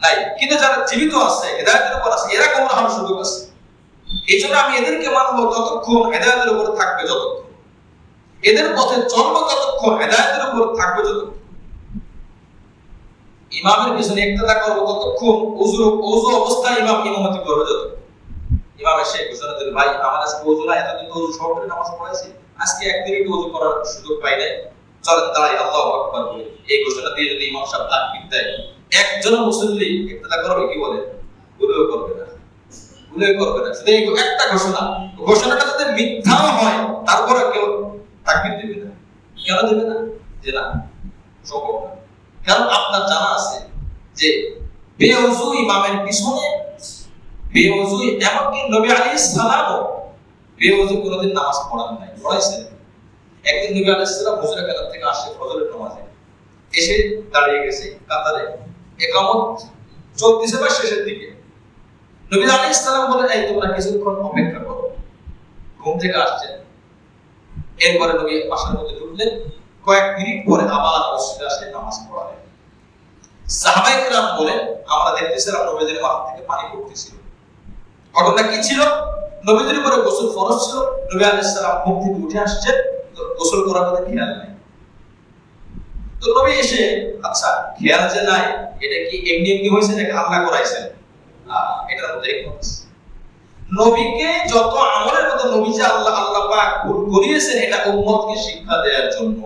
নাই। কিন্তু যারা জীবিত আছে, হেদায়েতের উপর আছে, এরা গোমরাহ হওয়ার সুযোগ আছে। এজন্য আমি এদেরকে মানবো যতক্ষণ হেদায়েতের উপর থাকবে, যতক্ষণ এদের পথে চলবো, ততক্ষণ হেদায়েতের উপর থাকবে, যতক্ষণ ইমামের পিছনে ইক্তেদা করবো, ততক্ষণ ওযু অবস্থায় ইমাম ইমামতি করবে, যতক্ষণ ইমাম এসে ঘোষণা দিল, ভাই আমার আজকে ওযু না, এতদিন তো ওযু সহকারে নামাজ পড়াইছি, আজকে এক মিনিট ওযু করার সুযোগ পাই নাই, চলেন দাঁড়াই আল্লাহু আকবার বলে। এই ঘোষণা দিয়ে যদি ইমাম সাহেব তাকবীর দেয়, একজন মুসল্লি ইক্তেদা করবে, কি বলে? ভুলেও করবে না, ভুলেও করবে না। শুধু এই একটা ঘোষণা, ঘোষণাটা যদি মিথ্যাও হয়, তারপরে কেউ তাকবীর দেবে না। কেন দেবে না? যে না, সম্ভব না। কারণ আপনার জানা আছে যে বেওযু ইমামের পিছনে, বেওযু, এমনকি নবী আলাইহিস সালামও বেওযু কোনোদিন নামাজ পড়ান নাই, পড়াইছেন। একদিন নবী আলাইহিস সালাম হুজুরা কাতার থেকে আসে ফজরের নামাজে, এসে দাঁড়িয়ে গেছে কাতারে, ইকামত চলতেছে বা শেষের দিকে। নবী আলাইহিস সালাম বলেন, এই তোমরা কিছুক্ষণ অপেক্ষা করো। ঘুম থেকে আসছেন, এরপরে নবী বাসার মধ্যে ঢুকলেন, কয়েক মিনিট পরে আবার মসজিদে আসে নামাজ পড়ালেন। সাহাবায়ে কেরাম বলেন, আমরা দেখতেছিলাম নবীজির মাথা থেকে পানি পড়তেছিল। ঘটনা কি ছিল? নবীজির উপরে গোসল ফরজ ছিল, নবী আলাইহিস সালাম ঘুম থেকে উঠে আসছেন, তো গোসল করার কথা খেয়াল নাই। তো নবী এসে, আচ্ছা খেয়াল যে নাই, এটা কি এমনি এমনি হয়েছে নাকি আল্লাহ করাইছেন? এটার মধ্যে একমত আছে। নবীকে যত আমলের মধ্যে নবী যে আল্লাহ পাক করিয়েছেন, এটা উম্মতকে শিক্ষা দেওয়ার জন্য।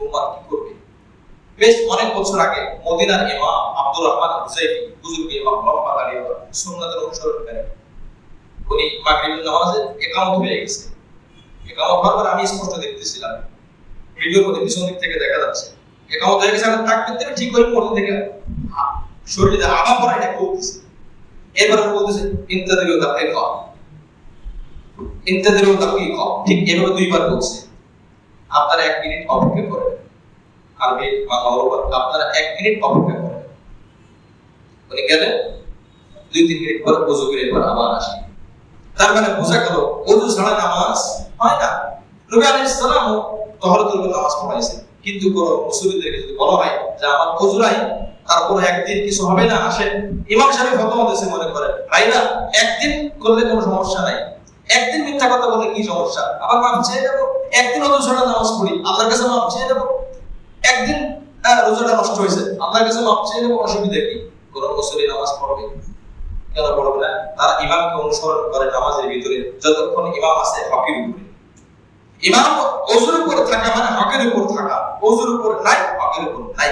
উম্মত কি করবে? বেশ অনেক বছর আগে মদিনার ইমাম আব্দুর রহমান হুযাইফি, বুজুর্গ ইমাম, লম্বা দাড়ি, সুন্নাতের অনুসরণকারী, উনি মাগরিবের নামাজে ইকামত হয়ে গেছে। ইকামত হওয়ার পর আমি স্পষ্ট দেখতেছিলাম, ভিডিওর মধ্যে পিছন দিক থেকে দেখা যাচ্ছে ইকামত হয়ে গেছে। আমি তাকবীর থেকে ঠিক ওই মুহূর্ত থেকে শরীরে হাওয়া পড়া, এটা করতেছে। এবারে বলতেছে ইন্তাদিরু দাকিকা, ইন্তাদিরু দাকিকা, ঠিক এভাবে দুইবার বলছে। আপনারা 1 মিনিট অপেক্ষা করেন, আরবি বাংলা অনুবাদ, আপনারা 1 মিনিট অপেক্ষা করেন। উনি গেলেন, 2-3 মিনিট পর ওযু করে এবার আবার আসেন। তার মানে বোঝা গেল ওযু ছাড়া নামাজ হয় না। নবী আলাইহিস সালাম তাহারাতুল নামাজ পড়াইছেন, কিন্তু কোন মুসল্লিদেরকে যদি বলা হয় যে আমার ওযু নাই, তারপর একদিন কিছু হবে না, আসেন ইমাম সাহেব ফতোয়া দিয়েছে, মনে করেন ভাইরা একদিন করলে কোনো সমস্যা নাই, একদিন মিথ্যা কথা বলে কি সমস্যা, আবার মাপ চেয়ে দেব, একদিন ওযু ছাড়া নামাজ পড়ি আল্লাহর কাছে মাপ চেয়ে দেব, একদিন রোজাটা নষ্ট হয়েছে আল্লাহর কাছে মাপ চেয়ে দেব, অসুবিধা কি? কোন মুসল্লি নামাজ পড়বে কেন পড়বে না? তারা ইমামকে অনুসরণ করে নামাজের ভিতরে, যতক্ষণ ইমাম আছে হকের উপরে। ইমাম ওযুর উপর থাকা মানে হকের উপর থাকা, ওযুর উপর নাই হকের উপর নাই।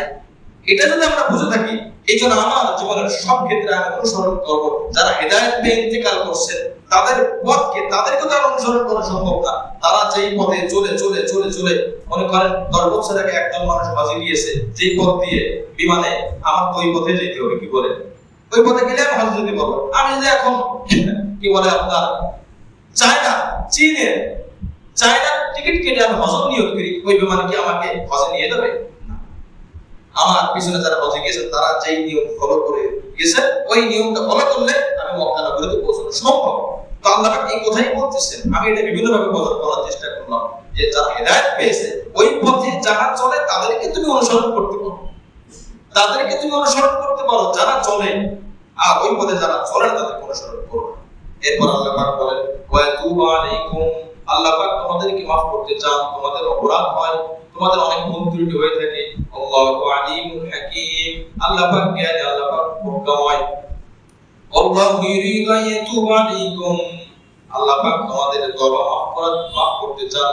এটা যদি আমরা বুঝে থাকি, এই জন্য আমার জীবনের সব ক্ষেত্রে আমি অনুসরণ করব যারা হেদায়েত পেয়ে ইন্তেকাল করছেন, তাদের পথকে, তাদেরকে তো অনুসরণ করা সম্ভব না। তারা যেই পথে চলে চলে চলে চলে, মনে করেন 10 বছর আগে একজন মানুষ হজে গিয়েছে, যেই পথ দিয়ে বিমানে, আমার তো ওই পথে যেতে হবে, কি বলে ওই পথে গেলে আমি হজে যেতে পারবো। আমি যদি এখন কি বলে আপনার চায়নার টিকিট কেটে আমি হজ নিয়োগ করি, ওই বিমানে কি আমাকে হজে নিয়ে যাবে? আমার পিছনে যারা হজে গিয়েছেন তারা যেই নিয়ম ফলো করে গেছেন, ওই নিয়মটা ফলো করলে আমি মক্কা নগরীতে পৌঁছানো সম্ভব। তো আল্লাহ এই কথাই বলতেছেন। আমি এটা বিভিন্ন ভাবে বলার চেষ্টা করলাম যে যারা হেদায়েত পেয়েছে, ওই পথে যারা চলে তাদেরকে তুমি অনুসরণ করতে পারো, তাদেরকে তুমি অনুসরণ করতে পারো যারা চলে, আর ওই পথে যারা চলে তাদেরকে অনুসরণ করো। এরপর আল্লাহ পাক বলেন ওয়া তুবা আলাইকুম, আল্লাহ পাক তোমাদেরকে মাফ করতে চান, তোমাদের অপরাধ হয়, তোমাদের অনেক ভুল ত্রুটি হয়ে থাকে। আল্লাহু আলিমুল হাকীম, আল্লাহ পাক জ্ঞানী, আল্লাহ পাক প্রজ্ঞাময়। আল্লাহু ইউরিদু আন ইয়াতুবা আলাইকুম, আল্লাহ পাক তোমাদের অপরাধ মাফ করতে চান,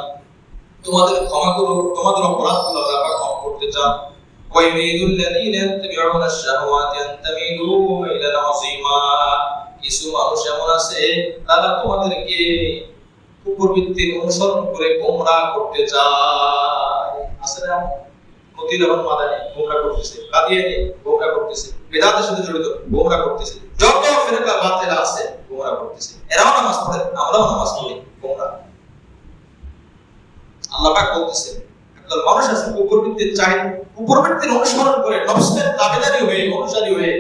তোমাদের ক্ষমা করুন, তোমাদের অপরাধগুলো আল্লাহ পাক মাফ করতে চান। ওয়া ইউরিদুল লাযীনা ইয়াত্তাবিউনা আশ-শাহওয়াতি আন তামিলু মাইলান আযীমা, কিছু মানুষ এমন আছে তারা তোমাদেরকে কুফরবৃত্তির অনুসরণ করে গোমরাহ করতে চায়। আসলে মতিউর রহমান মাদানী গোমরাহ করতেছে, কাদিয়ানী গোমরাহ করতেছে, বিদআতের সাথে জড়িত গোমরাহ করতেছে, যত ফিরকা বাতিল আছে গোমরাহ করতেছে। এরাও নামাজ পড়ে, আমরাও নামাজ পড়ি, গোমরাহ। আল্লাহ পাক বলতেছেন একদল মানুষ আছে কুফরবৃত্তির অনুসরণ করে, নফসের তাবেদারি হয়ে, অনুসারী হয়ে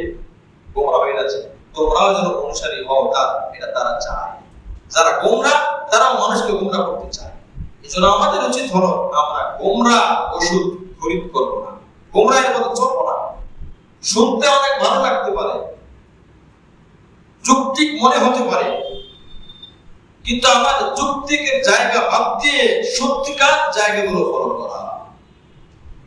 গোমরাহ হয়ে যাচ্ছে। তোমরাও যেন অনুসারী হও, এটা তারা চায়। যারা গোমরাহ তারা মানুষকে গোমরাহ করতে চায়। এজন্য আমাদের উচিত হলো আমরা গোমরাহ ওষুধ খরিদ করব না, গোমরাহের মতো চলবো না। শুনতে অনেক ভালো লাগতে পারে, যৌক্তিক মনে হতে পারে, কিন্তু আমার যৌক্তিকের জায়গা বাদ দিয়ে সত্যিকার জায়গাগুলো ফলো করা।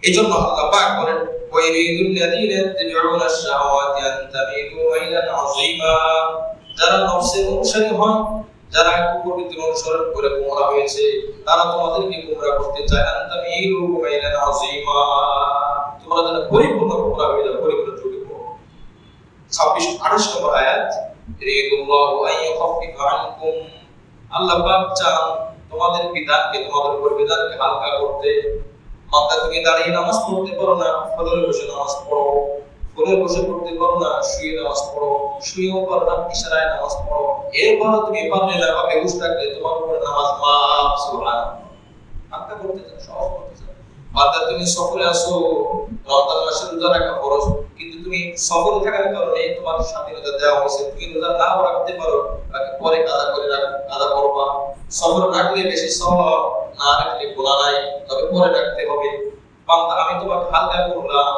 এজন্য আল্লাহ পাক বলেন ওয়াইরিদুল লাযীনা ইয়াত্তাবিউনা আশ-শাহওয়াতি আন তামিলু মাইলান আযীমা, যারা নফসের অনুসারী হয়, যারা কুফরবৃত্তির অনুসরণ করে গোমরাহ হয়েছে, তারা তোমাদেরকে গোমরাহ করতে চায়। আন তামিলু মাইলান আযীমা, তোমরা যেন পরিপূর্ণ গোমরাহ হয়ে যাও, পরিপূর্ণ ত্রুটি করো। 26-28 নম্বর আয়াত, ইরিদুল্লাহু আন ইউখাফফিফা আনকুম, আল্লাহ পাক চান তোমাদের বিধানকে, তোমাদের উপর বিধানকে হালকা করতে। মাথা তুমি দাঁড়িয়ে নামাজ পড়তে পারো না, ফজরে বসে নামাজ পড়ো, ফজরে বসে পড়তে পারো না, শুয়ে নামাজ পড়ো, শুয়েও পারো না, ইশারায় নামাজ পড়ো। এরপর তুমি পারলে না বা বেহুশ থাকলে তোমার উপর নামাজ মাফ, সুবহানাল্লাহ। হালকা করতে চান, সহজ করতে চান। মাথা তুমি সফরে আসো, রমজান মাসে রোজা রাখা ফরজ, কিন্তু তুমি সফরে থাকার কারণে তোমার স্বাধীনতা দেওয়া হয়েছে, তুমি রোজা নাও রাখতে পারো, বাকি পরে কাজা করে কাজা করবা। সফর রাখলে বেশি সওয়াব, না রাখলে গুনাহ নাই, তবে পরে রাখতে হবে। বান্দা আমি তোমাকে হালকা করলাম,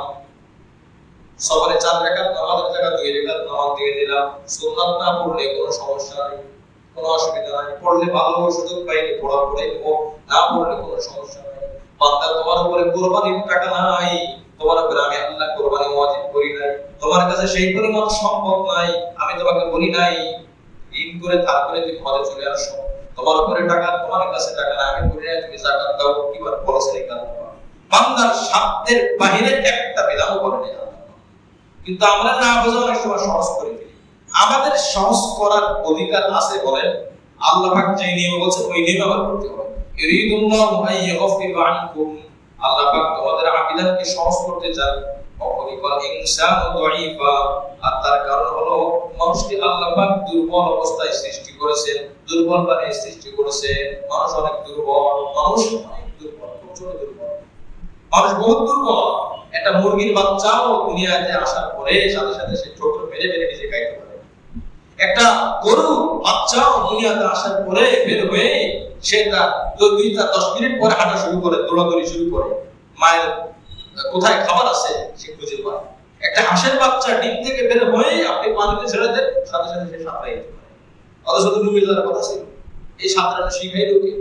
সফরে 4 রাকাত নামাজের জায়গা 2 রাকাত নামাজ দিয়ে দিলাম। সুন্নাত না পড়লে কোনো সমস্যা নেই, কোনো অসুবিধা নাই, পড়লে ভালো সুযোগ পাইলে পড়া পড়ে নেব, না পড়লে কোনো সমস্যা নাই। বান্দা তোমার উপরে কুরবানির টাকা নাই, তোমার উপরে আমি আল্লাহ কুরবানি ওয়াজিব করি নাই, তোমার কাছে সেই পরিমাণ সম্পদ নাই, আমি তোমাকে বলি নাই ঋণ করে তারপরে তুমি হজে চলে আসো, তোমার উপরে টাকা, তোমার কাছে টাকা নাই, আমি বলি নাই তুমি যাকাত দাও, কিবার বলছে এই কাজ। বান্দার সাধ্যের বাইরে একটা বিধানও করে নেই, কিন্তু আমরা না বুঝে অনেক সময় সহজ করে ফেলি। আমাদের সহজ করার অধিকার আছে বলেন, আল্লাহ পাক যে নিয়ম বলছে ওই নিয়ম আবার করতে হবে। ইরিদুল্লাহু আন ইউখাফফিফা আনকুম, আল্লাহ পাক তোমাদের বিধানকে সহজ করতে চান, অপরিকল ইনসানু দাঈফা, আর তার কারণ হলো মানুষকে আল্লাহ পাক দুর্বল অবস্থায় সৃষ্টি করেছেন, দুর্বল বানিয়ে সৃষ্টি করেছেন। মানুষ অনেক দুর্বল, মানুষ অনেক দুর্বল, প্রচন্ড দুর্বল, মানুষ বহুত দুর্বল। একটা মুরগির বাচ্চাও দুনিয়াতে আসার পরে সাথে সাথে সে ঠোকর মেরে মেরে নিজে খাইতে পারে। একটা গরু বাচ্চাও দুনিয়াতে আসার পরে বের হয়ে সে তার 2-10 মিনিট পরে হাঁটা শুরু করে, দৌড়াদৌড়ি শুরু করে, মায়ের কোথায় খাবার আছে সে খুঁজে পায়। একটা হাঁসের বাচ্চা ডিম থেকে বের হয়ে আপনি পানিতে ছেড়ে দেন, সাথে সাথে সে সাঁতরাই যেতে পারে। অথচ শুধু ডুবে যাওয়ার কথা ছিল। এই সাঁতরানো শিখাই লোকে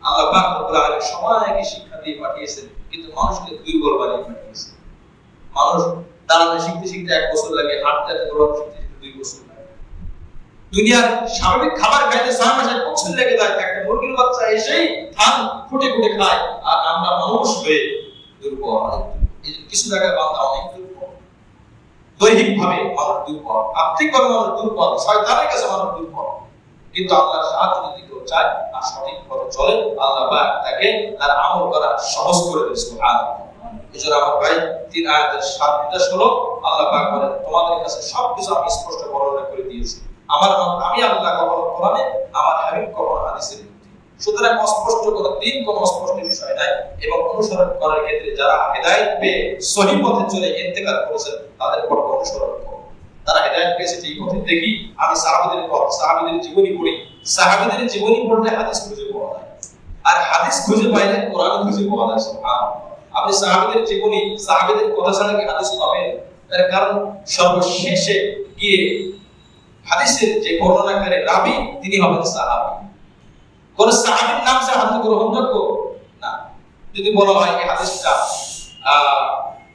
আল্লাহ পাক রব্বুল আলামিন সবাইকে শিক্ষা দিয়ে পাঠিয়েছেন, কিন্তু মানুষকে দুর্বল বানিয়ে পাঠিয়েছেন। মানুষ দাঁড়ানো শিখতে শিখতে 1 বছর লাগে, হাঁটতে দৌড়ানো শিখতে শিখতে 2 বছর লাগে। দুনিয়ার স্বাভাবিক খাবার খাইতে 6 মাস 1 বছর লেগে যায়। একটা মুরগির বাচ্চা এসেই ধান ফুটে ফুটে খায়, আর আমরা মানুষ হয়ে দুর্বল। কিছু জায়গায় বান্দা অনেক দুর্বল, দৈহিক ভাবে মানুষ দুর্বল, আত্মিক ভাবে মানুষ দুর্বল, শয়তানের কাছে মানুষ দুর্বল। কিন্তু আল্লাহর সাহায্য যদি কেউ চায় আর সঠিক পথে চলে, আল্লাহ পাক তাকে তার আমল করা সহজ করে দেন। সুবহানাল্লাহ। এজন্য আমার ভাই 3 আয়াতের 7 নির্দেশ হলো আল্লাহ পাক বলেন, তোমাদের কাছে সবকিছু আমি স্পষ্ট বর্ণনা করে দিয়েছি। আমি আল্লাহ কখনো কোরআনে, আমার হাবিব কখনো হাদিসে। সুতরাং অস্পষ্ট কোনো দিন, কোনো অস্পষ্ট বিষয় নাই। এবং অনুসরণ করার ক্ষেত্রে যারা হেদায়েত পেয়ে সহিহ পথে চলে ইন্তেকাল করেছেন, তাদের পথ অনুসরণ করুন। তারা হেদায়েত পেয়েছে এই পথে। দেখি আমি সাহাবীদের পথ, সাহাবীদের জীবনী পড়ি, সাহাবীদের জীবনী পড়লে হাদিস খুঁজে পাওয়া যায়, আর হাদিস খুঁজে পাইলে কোরআন খুঁজে পাওয়া যায়। সুবহানাল্লাহ। আপনি সাহাবীদের জীবনী, সাহাবীদের কথা ছাড়া কি হাদিস পাবেন? তার কারণ সর্বশেষে গিয়ে হাদিসের যে বর্ণনাকারী রাবী তিনি হবেন সাহাবী। কোন সাহাবীর নাম ছাড়া হাদিস গ্রহণযোগ্য না। যদি বলা হয় এই হাদিসটা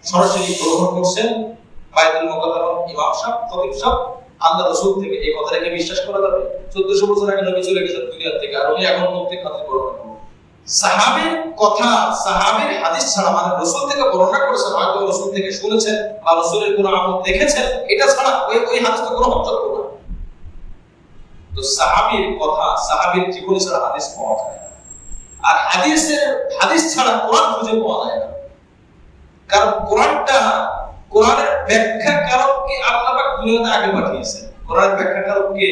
সরাসরি গ্রহণ করছেন বাইতুল মুকাদ্দাম ইমাম সাহেব, খতিব সাহেব, আল্লাহ রাসূল থেকে, এই কথাটাকে বিশ্বাস করা যাবে? 1400 বছর আগে নবী চলে গেছেন দুনিয়া থেকে, আর উনি এখন প্রত্যেক হাদিস বর্ণনা করেন। সাহাবীর কথা, সাহাবীর হাদিস ছাড়া, মানে রাসূল থেকে বর্ণনা করেছেন, হয়তো রাসূল থেকে শুনেছেন বা রাসূলের কোন আমল দেখেছেন, এটা ছাড়া ওই হাদিস তো গ্রহণযোগ্য না। তো সাহাবীর কথা, সাহাবীর জীবনী ছাড়া হাদিস পাওয়া যায় না। আর হাদিস ছাড়া কোরআন খুঁজে পাওয়া যায় না। কারণ কোরআনের ব্যাখ্যাকারককে আল্লাহ পাক দুনিয়াতে আগে পাঠিয়েছেন। কোরআনের ব্যাখ্যাকারককে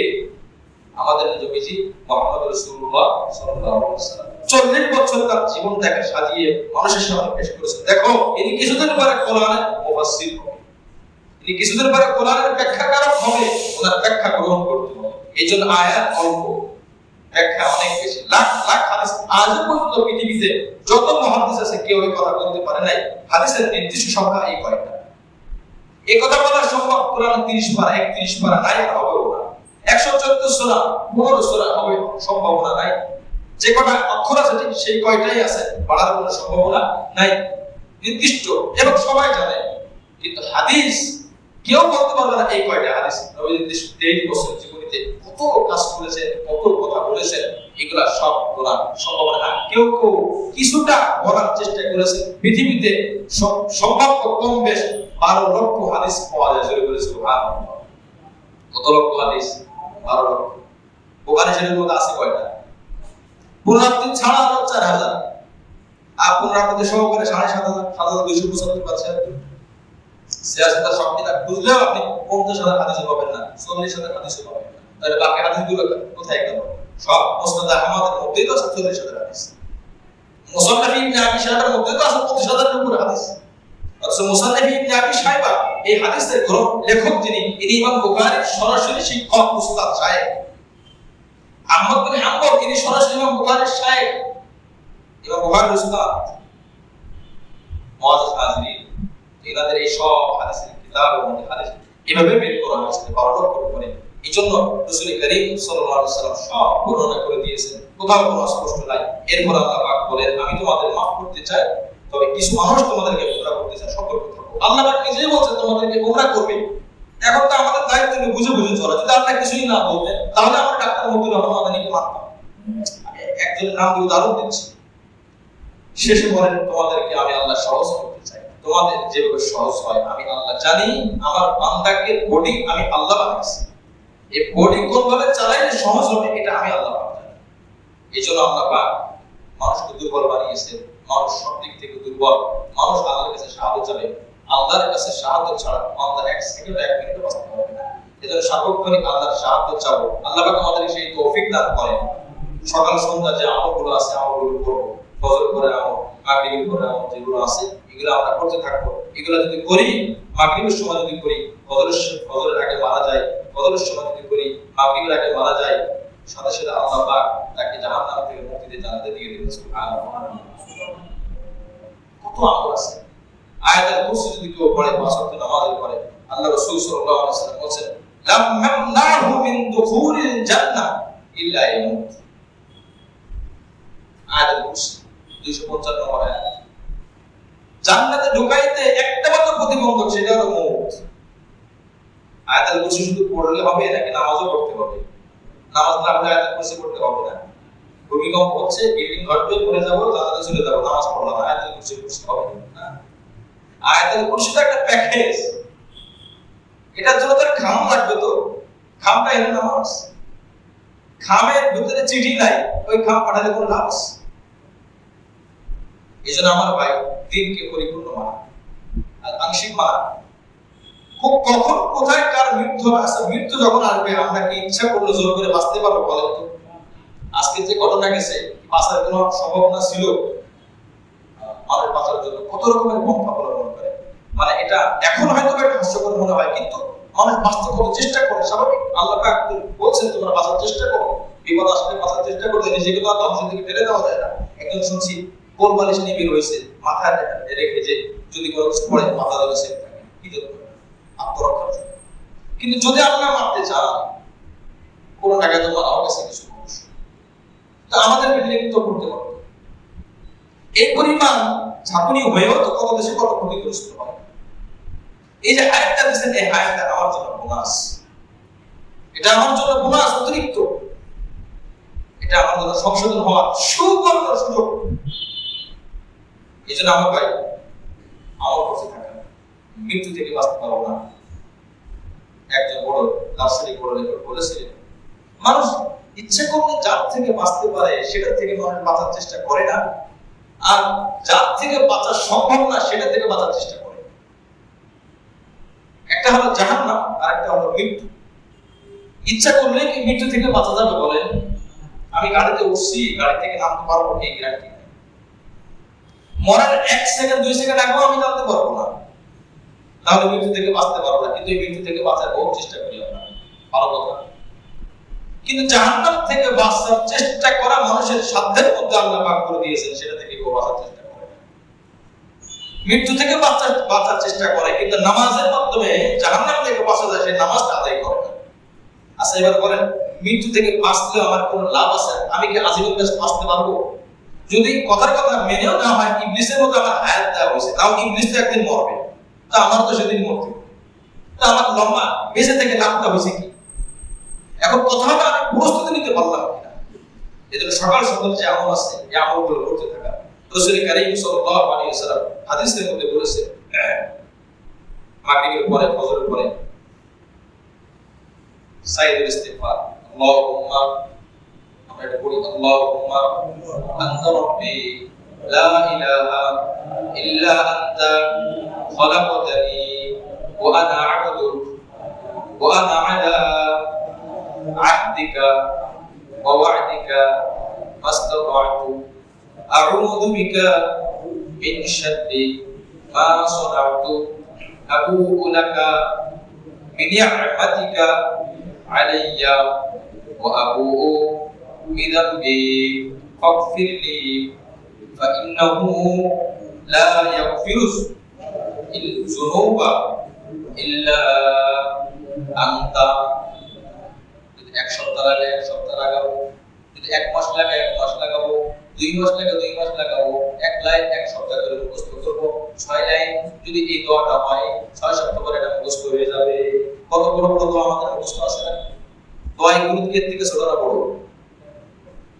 আমাদের নবীজি মুহাম্মদ রাসূলুল্লাহ সাল্লাল্লাহু আলাইহি ওয়াসাল্লাম 40 বছর তার জীবনটাকে সাজিয়ে মানুষের সামনে পেশ করেছেন। দেখো, ইনি কিছুদিন পরে কোরআনের মুফাসসির হবে, ইনি কিছুদিন পরে কোরআনের ব্যাখ্যাকারক হবে, ওনার ব্যাখ্যা গ্রহণ করতে হবে। এইজন্য আয়াত অল্প, ব্যাখ্যা অনেক বেশি। লাখ লাখ হাদিস আজ পর্যন্ত পৃথিবীতে যত মুহাদ্দিস আছে কেউ এই কথা বলতে পারে নাই। হাদিসের নির্দিষ্ট সংখ্যা এই কয়টা। এই কথা বলা সম্ভব কোরআন 30 পারা, 31 পারা নাই, হবেও না। 114 সূরা, 15 সূরা হবে, সম্ভাবনা নাই। যে কটা অক্ষর আছে ঠিক সেই কয়টাই আছে, বাড়ার কোনো সম্ভাবনা নাই, নির্দিষ্ট, এবং সবাই জানে। কিন্তু হাদিস কেউ বলতে পারবে না এই কয়টা হাদিস। নবী 23 বছর জীবনীতে কত কাজ করেছেন, কত কথা বলেছেন, এগুলা সব বলা সম্ভব না। কেউ কেউ কিছুটা বলার চেষ্টা করেছে। পৃথিবীতে সম্ভাব্য কম বেশ 12 লক্ষ হাদিস পাওয়া যায়। শুরু করে সুবহানাল্লাহ। কত লক্ষ হাদিস? 12 লক্ষ। বুখারী শরীফের মধ্যে আছে কয়টা? পুনরাবৃত্তি ছাড়া আরো 4000, আর পুনরাবৃত্তি সহকারে 7500, 7275 পাচ্ছেন। সিয়াসতের সংবিধান বুঝলেও আপনি 50,000 হাদিস পাবেন না, 40,000 হাদিস পাবেন না। তাহলে বাকি হাদিসগুলো কোথায় গেল? সব মুসনাদ আহমদের মধ্যেই তো আছে 40,000 হাদিস। মুসান্নাফ ইবনে আবি শাইবার মধ্যে তো আছে 25,000 এর উপরে হাদিস। অথচ মুসান্নাফ ইবনে আবি শাইবা এই হাদিসের লেখক যিনি, ইনি ইমাম বুখারীর সরাসরি শিক্ষক, উস্তাদ, শায়েখ। আহমদ বিন হাম্বল ইনি সরাসরি ইমাম বুখারীর শায়েখ, ইমাম বুখারীর উস্তাদ। মুআজ্জাজ হাজিরিন, এনাদের এই সব হাদিসের কিতাবের মধ্যে হাদিস এভাবে বের করা হয়েছে 12 লক্ষ করে। এইজন্য রাসূল করিম সাল্লাল্লাহু আলাইহি ওয়াসাল্লাম সব বর্ণনা করে দিয়েছেন, কোথাও কোনো অস্পষ্ট নাই। এরপর আল্লাহ পাক বলেন, আমি তোমাদের মাফ করতে চাই, তবে কিছু মানুষ তোমাদেরকে গোমরাহ করতে চায়, সতর্ক থাকো। আল্লাহ পাক নিজেই বলছেন তোমাদেরকে গোমরাহ করবে। এখন তো আমাদের দায়িত্ব হলো বুঝে বুঝে চলা। যদি আল্লাহ কিছুই না বলতেন তাহলে আমরা ডাক্তার মতিউর রহমান মাদানীকে মানতাম। আমি একজনের নাম দিয়ে উদাহরণ দিচ্ছি। শেষে বলেন, তোমাদেরকে আমি আল্লাহ সহজ করতে চাই, তোমাদের যেভাবে সহজ হয় আমি আল্লাহ জানি। আমার বান্দাকে বডি আমি আল্লাহ বানাইছি, এই বডি কোন ভাবে চালাইলে সহজ হবে এটা আমি আল্লাহ জানি। এই জন্য আল্লাহ পাক মানুষকে দুর্বল বানিয়েছে। মানুষ সব দিক থেকে দুর্বল। মানুষ আল্লাহর কাছে সাহায্য চাবে। আল্লাহর কাছে সাহায্য ছাড়া আমাদের এক সেকেন্ড এক মিনিট বাঁচতে পারবে না। এজন্য সার্বক্ষণিক আল্লাহর সাহায্য চাবো। আল্লাহ পাক আমাদের সেই তৌফিক দান করেন। সকাল সন্ধ্যা যে আমলগুলো আছে আমলগুলো করবো। ফজর করে আমল, মাগরিবের পরে আমল যেগুলো আছে এগুলো আমরা করতে থাকবো। এগুলো যদি করি, মাগরিবের সময় যদি করি, ফজরের আগে মারা যায়, ফজরের সময় যদি করি, মাগরিবের আগে মারা যায়, সাথে সাথে আল্লাহ পাক তাকে জাহান্নাম থেকে মুক্তি দিয়ে জান্নাতে দিয়ে দিবেন। সুবহানাল্লাহ। কত আমল আছে। আয়াতুল কুরসি যদি কেউ পড়ে, পাঁচ ওয়াক্ত নামাজের পরে, আল্লাহ রাসূল সাল্লাল্লাহু আলাইহি ওয়াসাল্লাম বলেছেন, লাম মামনাহু মিন দুখুলিল জান্নাহ ইল্লা ইয়ামুত। আয়াতুল কুরসি 255 নম্বর আয়াত। জান্নাতে ঢুকাইতে একটা মাত্র প্রতিবন্ধক, সেটা হলো মউত। আয়াতুল কুরসি শুধু পড়লে হবে নাকি নামাজও পড়তে হবে? নামাজ না পড়লে আয়াতুল কুরসি পড়তে হবে না। ভূমিকম্প হচ্ছে, বিল্ডিং ধসবে, পড়ে যাবো, জান্নাতে চলে যাবো, নামাজ পড়লাম, আয়াতুল কুরসি হবে না। আয়াতুল কুরসি তো একটা প্যাকেজ। এটার জন্য তার খাম লাগবে, তো খামটা এনে নামাজ। খামের ভিতরে চিঠি নাই, ওই খাম পাঠালে কোনো লাভ আছে? এই জন্য আমার ভাই, দিনকে পরিপূর্ণ মানা আর আংশিক মানা। কখন কোথায় কার মৃত্যু আছে, মৃত্যু যখন আসবে আমরা কি ইচ্ছা করলে জোর করে বাঁচতে পারবো বলেন তো? আজকে যে ঘটনা গেছে, বাঁচার কোনো সম্ভাবনা ছিল? মানুষ বাঁচার জন্য কত রকমের পন্থা অবলম্বন করে। মানে এটা এখন হয়তো একটা হাস্যকর মনে হয়, কিন্তু মানুষ বাঁচতে কত চেষ্টা করে। স্বাভাবিক, আল্লাহ পাক বলছেন তোমরা বাঁচার চেষ্টা করো। বিপদ আসলে বাঁচার চেষ্টা করতে, নিজেকে তো আর ধ্বংসের দিকে ঠেলে দেওয়া যায় না। একজন শুনছি কোল বালিশ নিয়ে বের হয়েছে, মাথায় রেখে, যে যদি কোনো কিছু পড়ে মাথা ধরে সেফ থাকে, কি জন্য? আত্মরক্ষার জন্য। কিন্তু যদি আপনারা মারতে চান, কোনো টাকায় তো মারা গেছে কিছু মানুষ, তো আমাদের বিল্ডিং তো করতে পারবো। এই পরিমাণ ঝাঁকুনি হয়েও তো কত দেশে কত ক্ষতিগ্রস্ত হয়। এই যে আয়াতটা দিচ্ছেন, এই আয়াতটা আমার জন্য বোনাস। এটা আমার জন্য বোনাস, অতিরিক্ত। এটা আমার জন্য সংশোধন হওয়ার সুবর্ণ সুযোগ। এই জন্য আমার ভাই, আমার কাছে থাকা মৃত্যু থেকে বাঁচতে পারবো না। একজন বড় দার্শনিক বড় লেখক বলেছিলেন, মানুষ ইচ্ছে করলে যার থেকে বাঁচতে পারে সেটা থেকে মানুষ বাঁচার চেষ্টা করে না, আর যার থেকে বাঁচা সম্ভব না সেটা থেকে বাঁচার চেষ্টা করে। একটা হলো জাহান্নাম, আর একটা হলো মৃত্যু। ইচ্ছা করলে কি মৃত্যু থেকে বাঁচা যাবে বলেন? আমি গাড়িতে উঠছি, গাড়ি থেকে নামতে পারবো এই গ্যারান্টি নেই। মরার 1 সেকেন্ড 2 সেকেন্ড আগেও আমি জানতে পারবো না, তাহলে মৃত্যু থেকে বাঁচতে পারবো না। কিন্তু এই মৃত্যু থেকে বাঁচার বহু চেষ্টা করি আমরা, ভালো কথা। কিন্তু জাহান্নাম থেকে বাঁচার চেষ্টা করা মানুষের সাধ্যের মধ্যে আল্লাহ পাক করে দিয়েছেন, সেটা থেকে কেউ বাঁচার চেষ্টা করে না। মৃত্যু থেকে বাঁচার চেষ্টা করে, কিন্তু নামাজের মাধ্যমে জাহান্নাম থেকে বাঁচা যায়, সেই নামাজটা আদায় করে না। আচ্ছা, এবার বলেন, মৃত্যু থেকে বাঁচলে আমার কোনো লাভ আছে? আমি কি আজীবন বাঁচতে পারবো? যদি কথার কথা মেনেও না হয়, ইবলিসের মতো আমার হায়াত দেওয়া হয়েছে, তাও ইবলিস তো একদিন মরবে, তা আমার তো সেদিন মরতে হবে। তা আমার লম্বা বেঁচে থেকে লাভটা হয়েছে কি? এখন কথা হবে আমি প্রস্তুতি নিতে পারলাম কিনা। এজন্য সকাল সন্ধ্যা যে আমল আছে, এই আমলগুলো করতে থাকা। রাসূল কারীম সাল্লাল্লাহু আলাইহি ওয়াসাল্লাম হাদিসের মধ্যে বলেছেন, মাগরিবের পরে, ফজরের পরে সাইয়্যিদুল ইস্তিগফার, আল্লাহুম্মা, আমরা এটা পড়ি, আল্লাহুম্মা আনতা রাব্বি লা ইলাহা ইল্লা আনতা খালাকতানি ওয়া আনা আবদুক ওয়া আনা আলা আহদিকা ওয়া ওয়া'দিকা মাস্তাতা'তু আউযু বিকা মিন শাররি মা সানা'তু আবু'ু লাকা বিনি'মাতিকা আলাইয়া ওয়া আবু'ু বিযামবি ফাগফিরলি ফাইন্নাহু লা ইয়াগফিরুজ যুনুবা ইল্লা আনতা। যদি 1 সপ্তাহ লাগে 1 সপ্তাহ লাগাবো, যদি 1 মাস লাগে 1 মাস লাগাবো, 2 মাস লাগে 2 মাস লাগাবো, 1 লাইন 1 সপ্তাহ করে মুখস্থ করব, 6 লাইন যদি এই দোয়াটা হয় 6 সপ্তাহ পরে এটা মুখস্থ হয়ে যাবে। কত বড় বড় দোয়া আমাদের মুখস্থ আছে না? দোয়াই গুরুত্বের থেকে ছোটরা বড়।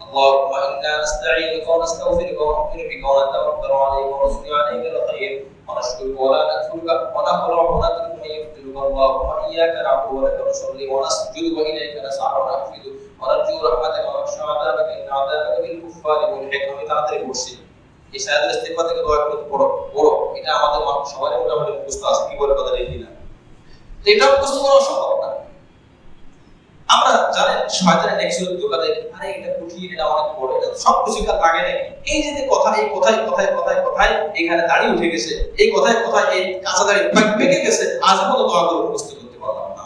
اللهم إنا نستعينك ونستغفرك ونؤمن بك ونتوكل عليك ونثني عليك الخير ونشكرك ولا نكفرك ونخلع ونترك من يفتنك. اللهم إياك نعبد ولك نصلي ونسجد وإليك نسعى ونحفظ ونرجو رحمتك ونخشى عذابك إن عذابك ফারিগুন আমি তাড়াতাড়ি বসছি। এই সায়াদুল ইস্তিগফার থেকে দোয়া করে বড় বড় এটা আমাদের সবারই মোটামুটি মুখস্থ আছে, কি বলে কথা ঠিক না? এটা মুখস্থ করা অসম্ভব না। আমরা জানেন শয়তানের নেক্সট ধোকা দেয়, আরে এটা কঠিন, এটা অনেক বড়, এটা সব কিছু কাজ লাগে না। এই যে কথা, এই কথায় কথায় কথায় কথায় এখানে দাঁড়িয়ে উঠে গেছে, এই কথায় কথায় এই কাঁচা দাঁড়িয়ে পেকে গেছে, আজ মতো দোয়া করে মুখস্থ করতে পারলাম না।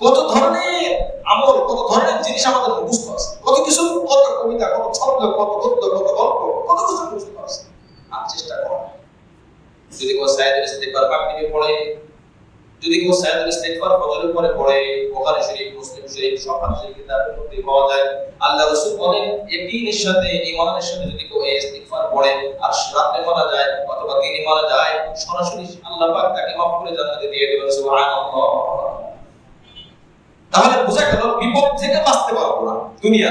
কত ধরনের আমল, কত ধরনের জিনিস আমাদের মুখস্থ আছে, কত কিছু, কত কবিতা, কত ছন্দ, কত গদ্য, কত গল্প, কত কিছু মুখস্থ আছে। আর চেষ্টা করো যদি কেউ সায়াদুল ইস্তিগফার মাগরিবে পড়ে, যদি কেউ সায়াদুল ইস্তিগফার ফজরের পরে পড়ে, বুখারী শরীফ, মুসলিম শরীফ সব হাদিসের কিতাবের মধ্যে পাওয়া যায়। আল্লাহ রাসূল বলেন ইয়াকিনের সাথে, ঈমানের সাথে যদি কেউ এই ইস্তিগফার পড়ে আর রাতে মারা যায় অথবা দিনে মারা যায়, সরাসরি আল্লাহ পাক তাকে মাফ করে জান্নাতে দিয়ে দেবেন। সুবহানাল্লাহ। তাহলে বোঝা গেল বিপদ থেকে বাঁচতে পারবো না দুনিয়া,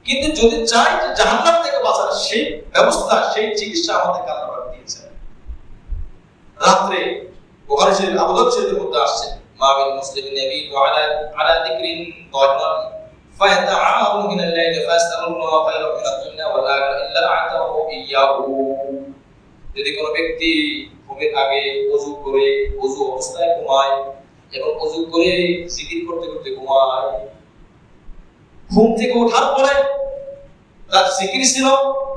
কিন্তু যদি চাই যে জাহান্নাম থেকে বাঁচার সেই ব্যবস্থা, সেই চিকিৎসা আমাদের আল্লাহ পাক দিয়েছেন। রাতে বুখারী শরীফ, আবু দাউদ শরীফের মধ্যে আসছে মা মিন মুসলিমিন ইয়াবিতু আলা যিকরিন দাইমান ফায়াতাআমু মিনাল লাইলি ফায়াসতাগফিরুল্লাহ খায়রান মিনাদ দুনিয়া ওয়াল আখিরাহ ইল্লা আ'তাহু ইয়্যাহু। যদি কোনো ব্যক্তি ঘুমের আগে ওযু করে, ওযু অবস্থায় ঘুমায় এবং ওযু করে জিকির করতে করতে ঘুমায়, ঘুম থেকে ওঠার পরে তার জিকির ছিল,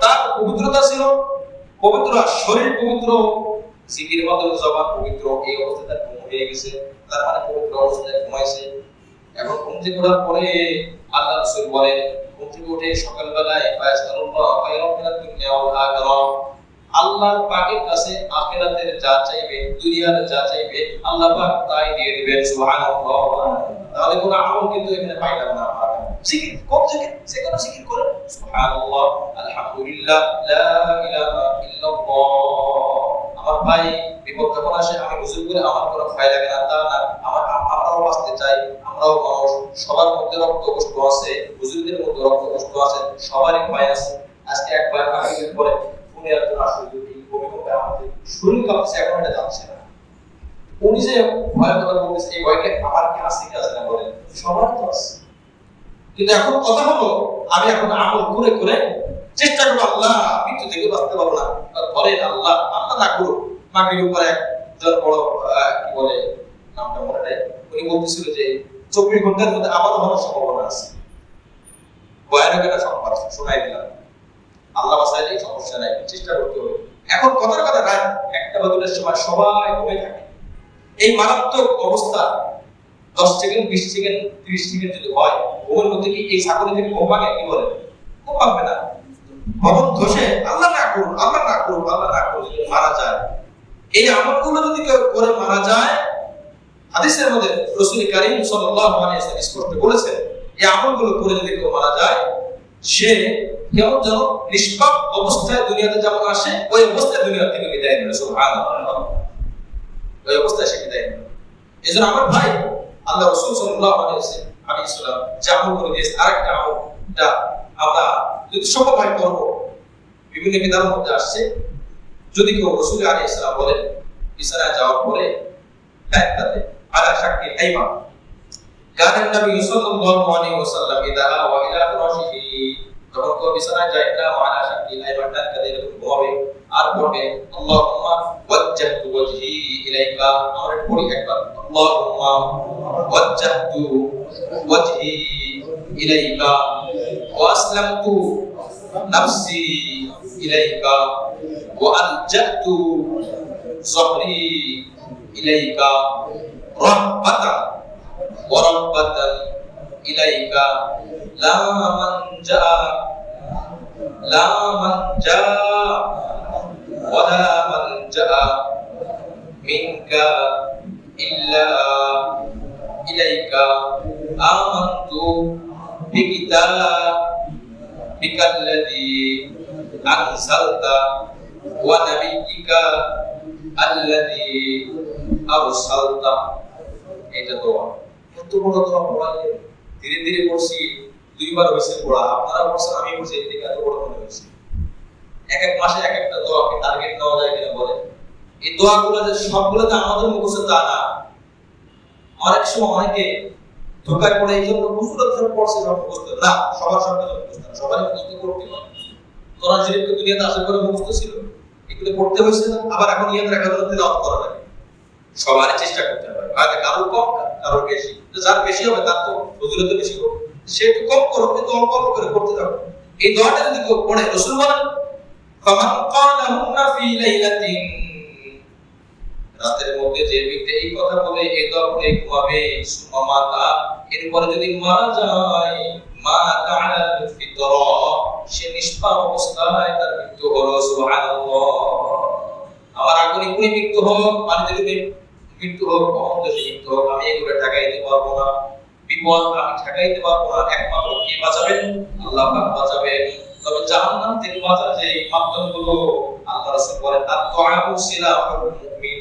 তার পবিত্রতা ছিল, পবিত্র শরীর পবিত্র, জিকির মাধ্যমে জবান পবিত্র, এই অবস্থায় তার ঘুম হয়ে গেছে, তার মানে পবিত্র অবস্থায় ঘুমাইছে। এখন ঘুম থেকে ওঠার পরে আল্লাহ রাসূল বলেন, ঘুম থেকে উঠে সকালবেলায় ফায়াসতাগফিরুল্লাহ খায়রান মিনাদ দুনিয়া ওয়াল আখিরাহ, আল্লাহর পাকের কাছে আখিরাতের যা চাইবে, দুনিয়ার যা চাইবে আল্লাহ পাক তাই দিয়ে দিবেন। সুবহানাল্লাহ। তাহলে কোন আমল কিন্তু এখানে পাইলাম না আমরা। জিকির, কোন জিকির? যে কোনো জিকির করুন, সুবহানাল্লাহ, আলহামদুলিল্লাহ, লা ইলাহা ইল্লাল্লাহ। আমার ভাই বিপদ যখন আসে আমি হুজুর করে আমার কোনো ভয় লাগে না, তা না। আমরাও বাঁচতে চাই, আমরাও মানুষ, সবার মধ্যে রক্ত কষ্ট আছে, হুজুরদের মধ্যে রক্ত কষ্ট আছে, সবারই ভয় আছে। আজকে এক ভাই মাগরিবের পরে ফোনে একজন আসলে এই ভূমিকম্পে আমাদের শরীর কাঁপছে, এখন এটা যাচ্ছে না। উনি যে ভয়ের কথা বলতেছে, এই ভয়কে আমার কি আছে কি আছে না বলেন, সবার তো আছে। কিন্তু এখন কথা হলো আমি এখন আমল করে করে চেষ্টা করবো আল্লাহ মৃত্যু থেকে বাঁচতে পারবো না, ধরেন আল্লাহ আল্লাহ না করুক। মাগরিবের পরে একজন বড় কি বলে নামটা মনে নেই, উনি বলতেছিল যে 24 ঘন্টার মধ্যে আবারও হওয়ার সম্ভাবনা আছে। ভয়ানক একটা সংবাদ শোনাই দিলাম। আল্লাহ বাঁচাইলে সমস্যা নাই, চেষ্টা করতে হবে। এখন কথার কথা রাত 1টা বা 2টার সময় সবাই ঘুমিয়ে থাকে। এই মারাত্মক অবস্থা 10 সেকেন্ড, 20 সেকেন্ড, 30 সেকেন্ড যদি হয়, ঘুমের মধ্যে কি এই ছাগল থেকে ঘুম ভাঙে? কি বলে? ঘুম ভাঙবে না। ভবন ধসে আল্লাহ না করুন, আল্লাহ না করুন, আল্লাহ না করুন, মারা যায়। এই আমলগুলো যদি কেউ করে মারা যায়, হাদিসের মধ্যে রাসূল কারীম সাল্লাল্লাহু আলাইহি ওয়াসাল্লাম স্পষ্ট বলেছেন, এই আমলগুলো করে যদি কেউ মারা যায়, সে কেমন যেন নিষ্পাপ অবস্থায় দুনিয়াতে যেমন আসে, ওই অবস্থায় দুনিয়া থেকে বিদায় নেবে। সুবহানাল্লাহ। ওই অবস্থায় সে বিদায় নেবে। এজন্য আমার ভাই, আল্লাহ রাসূল সাল্লাল্লাহু আলাইহি ওয়াসাল্লাম যে আমল করে দিয়েছে, আরেকটা আমলটা আমরা যদি সম্ভব হয় করব। বিভিন্ন বিধানের মধ্যে আসছে, যদি কেউ রাসূল আলাইহিস সালাম বলেন বিছানায় যাওয়ার পরে একটাতে আলা শাক্কিল আইমা কানা নবী সাল্লাল্লাহু আলাইহি ওয়াসাল্লাম ইদা আওয়া ইলা ফিরাশিহি, যখন কেউ বিছানায় যায় না আলা শাক্কিল আইমা কাদে এরকম ঘুমাবে আর পড়বে আল্লাহুম্মা ওয়াজ্জাহতু ওয়াজহি ইলাইকা। আমরা পড়ি একবার আল্লাহুম্মা ওয়াজ্জাহতু ওয়াজহি ইলাইকা ওয়া আসলামতু নাফসি ইলাইকা ওয়া আলজাতু যহরি ইলাইকা রাহবাতান ওয়া রাহবাতান ইলাইকা লা মানজা ওয়া লা মানজা মিনকা ইল্লা ইলাইকা আমানতু বিকিতাবিকাল্লাযী আনজালতা ওয়া নাবিয়্যিকা আল্লাযী আরসালতা। এটা দোয়া, এত বড় দোয়া পড়ালে ধীরে ধীরে পড়ছি, 2বার হয়েছে পড়া, আপনারা পড়ছেন, আমি পড়ছি, এদিকে এত বড় মনে হয়েছে। এক এক মাসে এক একটা দোয়াকে টার্গেট নেওয়া যায় কিনা বলেন? এই দোয়াগুলো যে সবগুলোতে আমাদের মুখস্থ তা না। অনেক সময় অনেকে ধোকায় পড়ে এই জন্য হুজুরের ধরে পড়ছে সব মুখস্থ না, সবার সঙ্গে মুখস্থ না, সবারই মুখস্থ করতে হয়। কোরআন শরীফ তো দুনিয়াতে আসার পরে মুখস্থ ছিল, এগুলো পড়তে হয়েছে না, আবার এখন ইয়াদ রাখার জন্য তিলাওয়াত করা লাগে। সবার চেষ্টা করতে হবে, হয়তো কারোর কম কারোর বেশি, তো যার বেশি হবে তার তো হুজুরের তো বেশি হবে, সে একটু কম করো কিন্তু অল্প অল্প করে করতে থাকো। এই দোয়াটা যদি কেউ পড়ে, রাসূল বলেন ফামান ক্বালাহুন্না ফি লাইলাতিন, রাতের মধ্যে যে ব্যক্তি এই কথা বলে এই দোয়া পড়ে ঘুমাবে, সুম্মা মাতা, এরপরে যদি মারা যায়, মা তাআলাল ফিতরা, সে নিষ্পাপ অবস্থায় তার মৃত্যু হলো। সুবহানাল্লাহ। আমার আগুনে কোন মৃত্যু হোক, পানিতে ডুবে মৃত্যু হোক, কখন দেশে মৃত্যু হোক, আমি এগুলো ঠেকাইতে পারবো না। বিপদ আমি ঠেকাইতে পারবো না, একমাত্র কে বাঁচাবেন? আল্লাহ পাক বাঁচাবেন। তবে জাহান্নাম থেকে বাঁচার যে মাধ্যমগুলো আল্লাহ রাসূল বলেন, আত-দুআউ সিলাহুল মুমিন,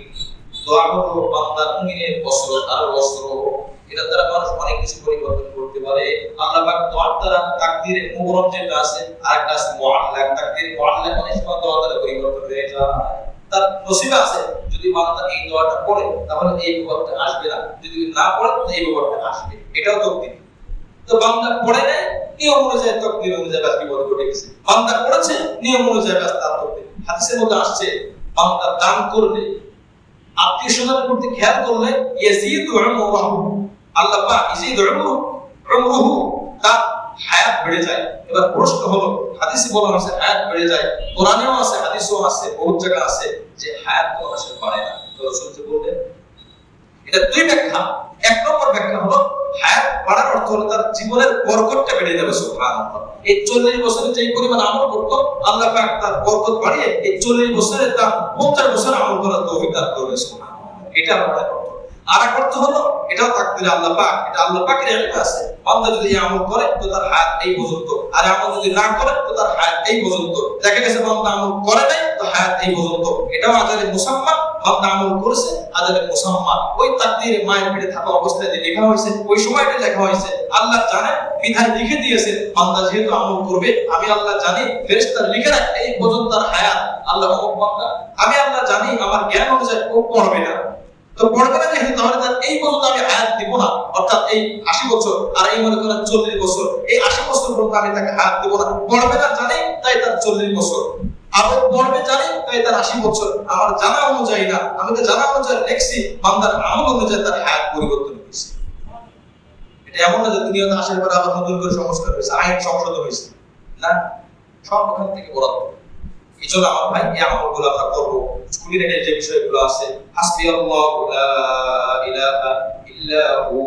দোয়া হলো বান্দার মুমিনের অস্ত্র, তার অস্ত্র। এটার দ্বারা মানুষ অনেক কিছু পরিবর্তন করতে পারে। আল্লাহ পাক দোয়ার দ্বারা তাকদীরে মুবরম যেটা আছে, আরেকটা আছে মুআল্লাক, তাকদীর মুআল্লাক অনেক সময় দোয়া দ্বারা পরিবর্তন হয়ে যায়। তার নসিবে আছে, যদি বান্দা এই দোয়াটা পড়ে তাহলে এই বিপদটা আসবে না, যদি না পড়ে তো এই বিপদটা আসবে, এটাও তাকদীর। তো বান্দা পড়ে নাই, নিয়ম অনুযায়ী তাকদীর অনুযায়ী বাস বিপদ ঘটে গেছে। বান্দা পড়েছে, নিয়ম অনুযায়ী বাস তার তাকদীর। হাদিসের মধ্যে আসছে, বান্দা দান করলে, আত্মীয় স্বজনের প্রতি খেয়াল করলে, ইয়াজিদু উমরুহু, আল্লাহ পাক ইয়াজিদু উমরুহু, তার হায়াত বেড়ে যায়। এবার প্রশ্ন হলো, হাদিসে বলা হয়েছে হায়াত বেড়ে যায়, কোরআনেও আছে, হাদিসেও আছে, বহুত জায়গা আছে যে হায়াত তো আসলে বাড়ে না। তো রাসূল যে বললেন, এটা দুই ব্যাখ্যা। এক নম্বর ব্যাখ্যা হলো, হায়াত বাড়ার অর্থ হলো তার জীবনের বরকতটা বেড়ে যাবে। সুবহানাল্লাহ। এই 40 বছরে যেই পরিমাণ আমল করতো, আল্লাহ পাক তার বরকত বাড়িয়ে এই 40 বছরে তার 50 বছর আমল করার তৌফিক দান করবে। সুবহানাল্লাহ। এটা আমাদের অর্থ। আর এক অর্থ হলো, এটাও তাকদীরে আল্লাহ পাক, এটা আল্লাহ পাকের ইলমে আছে। বান্দা যদি আমল করে তো তার হায়াত এই পর্যন্ত, আর আমল যদি না করে তো তার হায়াত এই পর্যন্ত। দেখা গেছে বান্দা আমল করে নাই তো হায়াত এই পর্যন্ত, এটাও আজারে মুসাম্মা। বান্দা আমল করেছে, আজারে মুসাম্মা। ওই তাকদীরে মায়ের পেটে থাকা অবস্থায় যে লেখা হয়েছে, ওই সময়টা লেখা হয়েছে, আল্লাহ জানে, বিধায় লিখে দিয়েছে। বান্দা যেহেতু আমল করবে, আমি আল্লাহ জানি, ফেরেশতা লিখে রাখে এই পর্যন্ত তার হায়াত। আল্লাহ বান্দা, আমি আল্লাহ জানি আমার জ্ঞান অনুযায়ী ও পড়বে না, তো পড়বে না যেহেতু, তাহলে তার এই পর্যন্ত আমি হায়াত দিব না, অর্থাৎ এই 80 বছর, আর এই মনে করেন 40 বছর, এই 80 বছর পর্যন্ত আমি তাকে হায়াত দিব না। পড়বে না জানি, তাই তার 40 বছর, আবার পড়বে জানি, তাই তার 80 বছর। আমার জানা অনুযায়ী না, আমি তো জানা অনুযায়ী লিখছি, বান্দার আমল অনুযায়ী তার হায়াত পরিবর্তন হয়েছে। এটা এমন না যে দুনিয়াতে আসার পরে আবার নতুন করে সংস্কার হয়েছে, আইন সংশোধন হয়েছে, না, সব ওখান থেকে বরাদ্দ। এই জন্য আমার ভাই, এই আমলগুলো আমরা করবো। স্কুলের যে বিষয়গুলো আছে, হাসবিয়াল্লাহু লা ইলাহা ইল্লা হু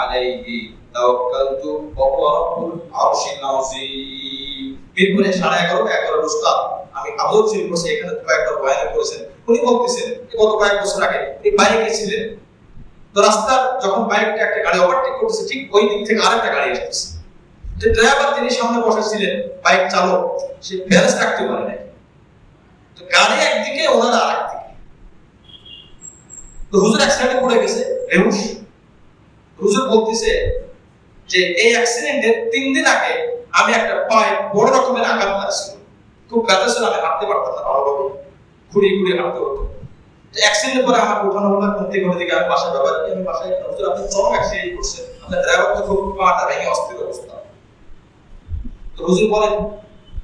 আলাইহি তাওয়াক্কালতু ওয়া হুয়া রাব্বুল আরশিল আযীম। এরপরে 11:30 উস্তাদ, আমি আবুল ফিল করছি, এখানে কয়েকটা বয়ান করেছেন, উনি বলতেছেন গত কয়েক বছর আগে এই বাইকে ছিলেন, তো রাস্তার যখন বাইকটা একটা গাড়ি ওভারটেক করতেছে, ঠিক ওই দিক থেকে আরেকটা গাড়ি আসতেছে। যে ড্রাইভার যিনি সামনে বসেছিলেন, বাইক চালক, সে ব্যালেন্স রাখতে পারে না, তো গাড়ি একদিকে, ওনারা আরেকদিকে। তো হুজুর অ্যাক্সিডেন্টে পড়ে গেছে, বেহুশ। হুজুর বলতেছে যে এই অ্যাক্সিডেন্টের 3 দিন আগে আমি একটা পায়ে বড় রকমের আঘাত লাগছিল, খুব ব্যথা ছিল, আমি হাঁটতে পারতাম না ভালোভাবে, ঘুরিয়ে ঘুরিয়ে হাঁটতে হতো। তো অ্যাক্সিডেন্টের পরে আমার উঠানো হলো কোন থেকে কোন দিকে, আমি বাসায় ব্যবহার করি, আমি বাসায়, হুজুর আপনি চরম অ্যাক্সিডেন্ট করছেন, আপনার ড্রাইভার তো খুব পাটা ভেঙে অস্থির অবস্থা। তো হুজুর বলেন,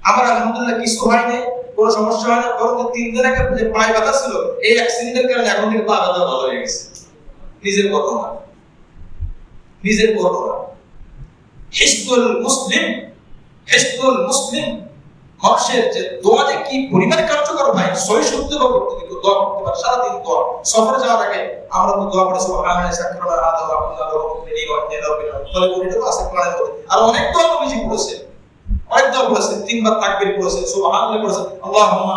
আমার আলহামদুলিল্লাহ কিছু হয় নাই, কোনো সমস্যা হয় না, বরং 3 দিন আগে যে পায়ে ব্যথা ছিল, এই অ্যাক্সিডেন্টের কারণে এখন থেকে পা ব্যথা ভালো হয়ে গেছে। নিজের বর্ণনা, নিজের বর্ণনা। হিজতুল মুসলিম, হিজতুল মুসলিম, মানুষের যে দোয়া যে কি পরিমাণে কার্যকর ভাই, সহি সত্য বা করতে দিকে দোয়া করতে পারে, সারাদিন দোয়া। সফরে যাওয়ার আগে আমরা তো দোয়া করে সুবহানাল্লাহি সাকরানা আদা ওয়া কুল্লা রব্বিনি ওয়া ইন্না রাব্বিনা, তাহলে বলিটা তো আছে কোরআনের মধ্যে। আর অনেক দোয়া বেশি পড়েছে, অনেক দোয়া পড়েছে, 3 বার তাকবীর পড়েছে, সুবহানাল্লাহ পড়েছে, আল্লাহুম্মা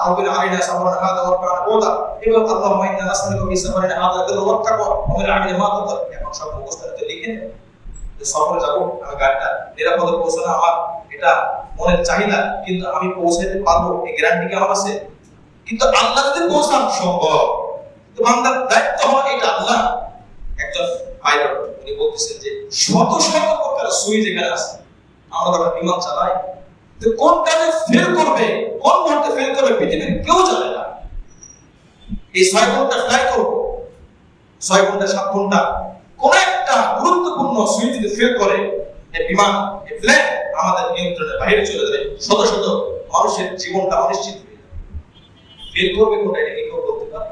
আউবিনা আলাইনা সাবরান হাদা ওয়া কানা ওদা, এবং আল্লাহুম্মা ইন্না নাসআলুকা ফি সাফারিনা হাদা বিররা ওয়া তাকওয়া ওয়া মিন আমিলি মা তাদা। এখন সব মুখস্থ লিখে নেন, যে সফরে যাব, আমি গাড়িটা নিরাপদে পৌঁছানো আমার এটা মনের চাহিদা, কিন্তু আমি পৌঁছাতে পারবো এই গ্যারান্টি কি আমার আছে? কিন্তু আল্লাহ যদি পৌঁছান সম্ভব, তো বান্দার দায়িত্ব হয় এটা আল্লাহ। একজন পাইলট উনি বলতেছেন যে শত শত প্রকার সুইচ এখানে আছে, আমরা যখন বিমান চালাই, তো কোনটা যে ফেল করবে, কোন মুহূর্তে ফেল করবে পৃথিবীর কেউ জানে না। এই 6 ঘন্টা ফ্লাই করবো, 6 ঘন্টা 7 ঘন্টা, কোন একটা গুরুত্ব সম্পূর্ণ সুইচ যদি ফেল করে এই বিমান এই প্লেন আমাদের নিয়ন্ত্রণের বাইরে চলে যাবে, শত শত মানুষের জীবনটা অনিশ্চিত হয়ে যাবে। ফেল করবে কোনটা এটা কি কেউ বলতে পারে?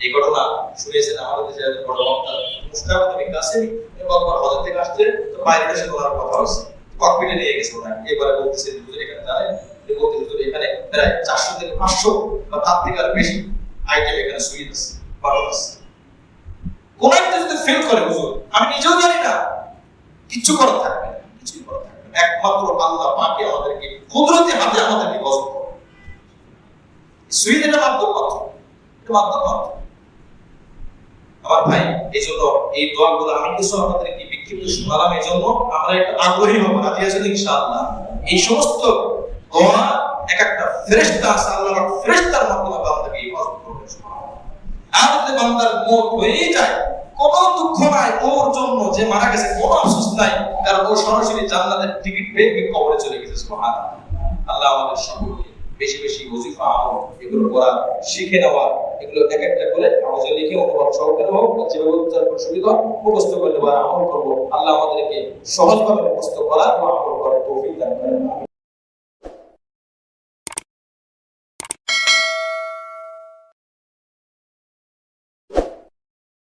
এই ঘটনা শুনেছেন আমাদের দেশে একজন বড় বক্তা মুস্তাফা নবী কাসেমি গতবার হজ থেকে আসছে, তো পাইলটের সাথে ওনার কথা হচ্ছে, ককপিটে নিয়ে গেছে ওনাকে। এবারে বলতেছে হুজুর এখানে জানেন, বলতে হুজুর এখানে প্রায় 400 থেকে 500 বা তার থেকে আর বেশি আইটেম এখানে সুইচ আছে, বাটন আছে। কোন একটা যদি ফেল করে হুজুর আমি নিজেও জানি না, কিচ্ছু করার থাকবে না, কিছুই করার থাকবে না, একমাত্র আল্লাহ পাকে আমাদেরকে কুদরতি হাতে আমাদেরকে গজব করে। সুইচ এটা মাধ্যম মাত্র, এটা মাধ্যম মাত্র। আমার ভাই এই জন্য এই দোয়াগুলো আমি কিছু আপনাদেরকে বিক্ষিপ্ত শোনালাম, এই জন্য আমরা একটু আগ্রহী হবো, রাজি আছেন ইনশাআল্লাহ? এই সমস্ত দোয়া এক একটা ফেরেশতা আছে, আল্লাহর ফেরেশতার মাধ্যমে বান্দাকে ইবাদত করবে। আর যদি বান্দার মওত হয়ে যায় কোনো দুঃখ নাই ওর জন্য, যে মারা গেছে কোনো আফসোস নাই, কারণ ও সরাসরি জান্নাতের টিকিট পেয়ে কবরে চলে গেছে। সুবহানাল্লাহ। আল্লাহ আমাদের সকলকে বেশি বেশি ওজিফা আমল এগুলো করা শিখে নেওয়া, এগুলো এক একটা করে কাগজে লিখে অনুবাদ সহকারে হোক যেভাবে উচ্চারণ সুবিধা মুখস্থ করে নেওয়ার আমল করবো। আল্লাহ আমাদেরকে সহজভাবে মুখস্থ করার ও আমল করার তৌফিক দান করেন।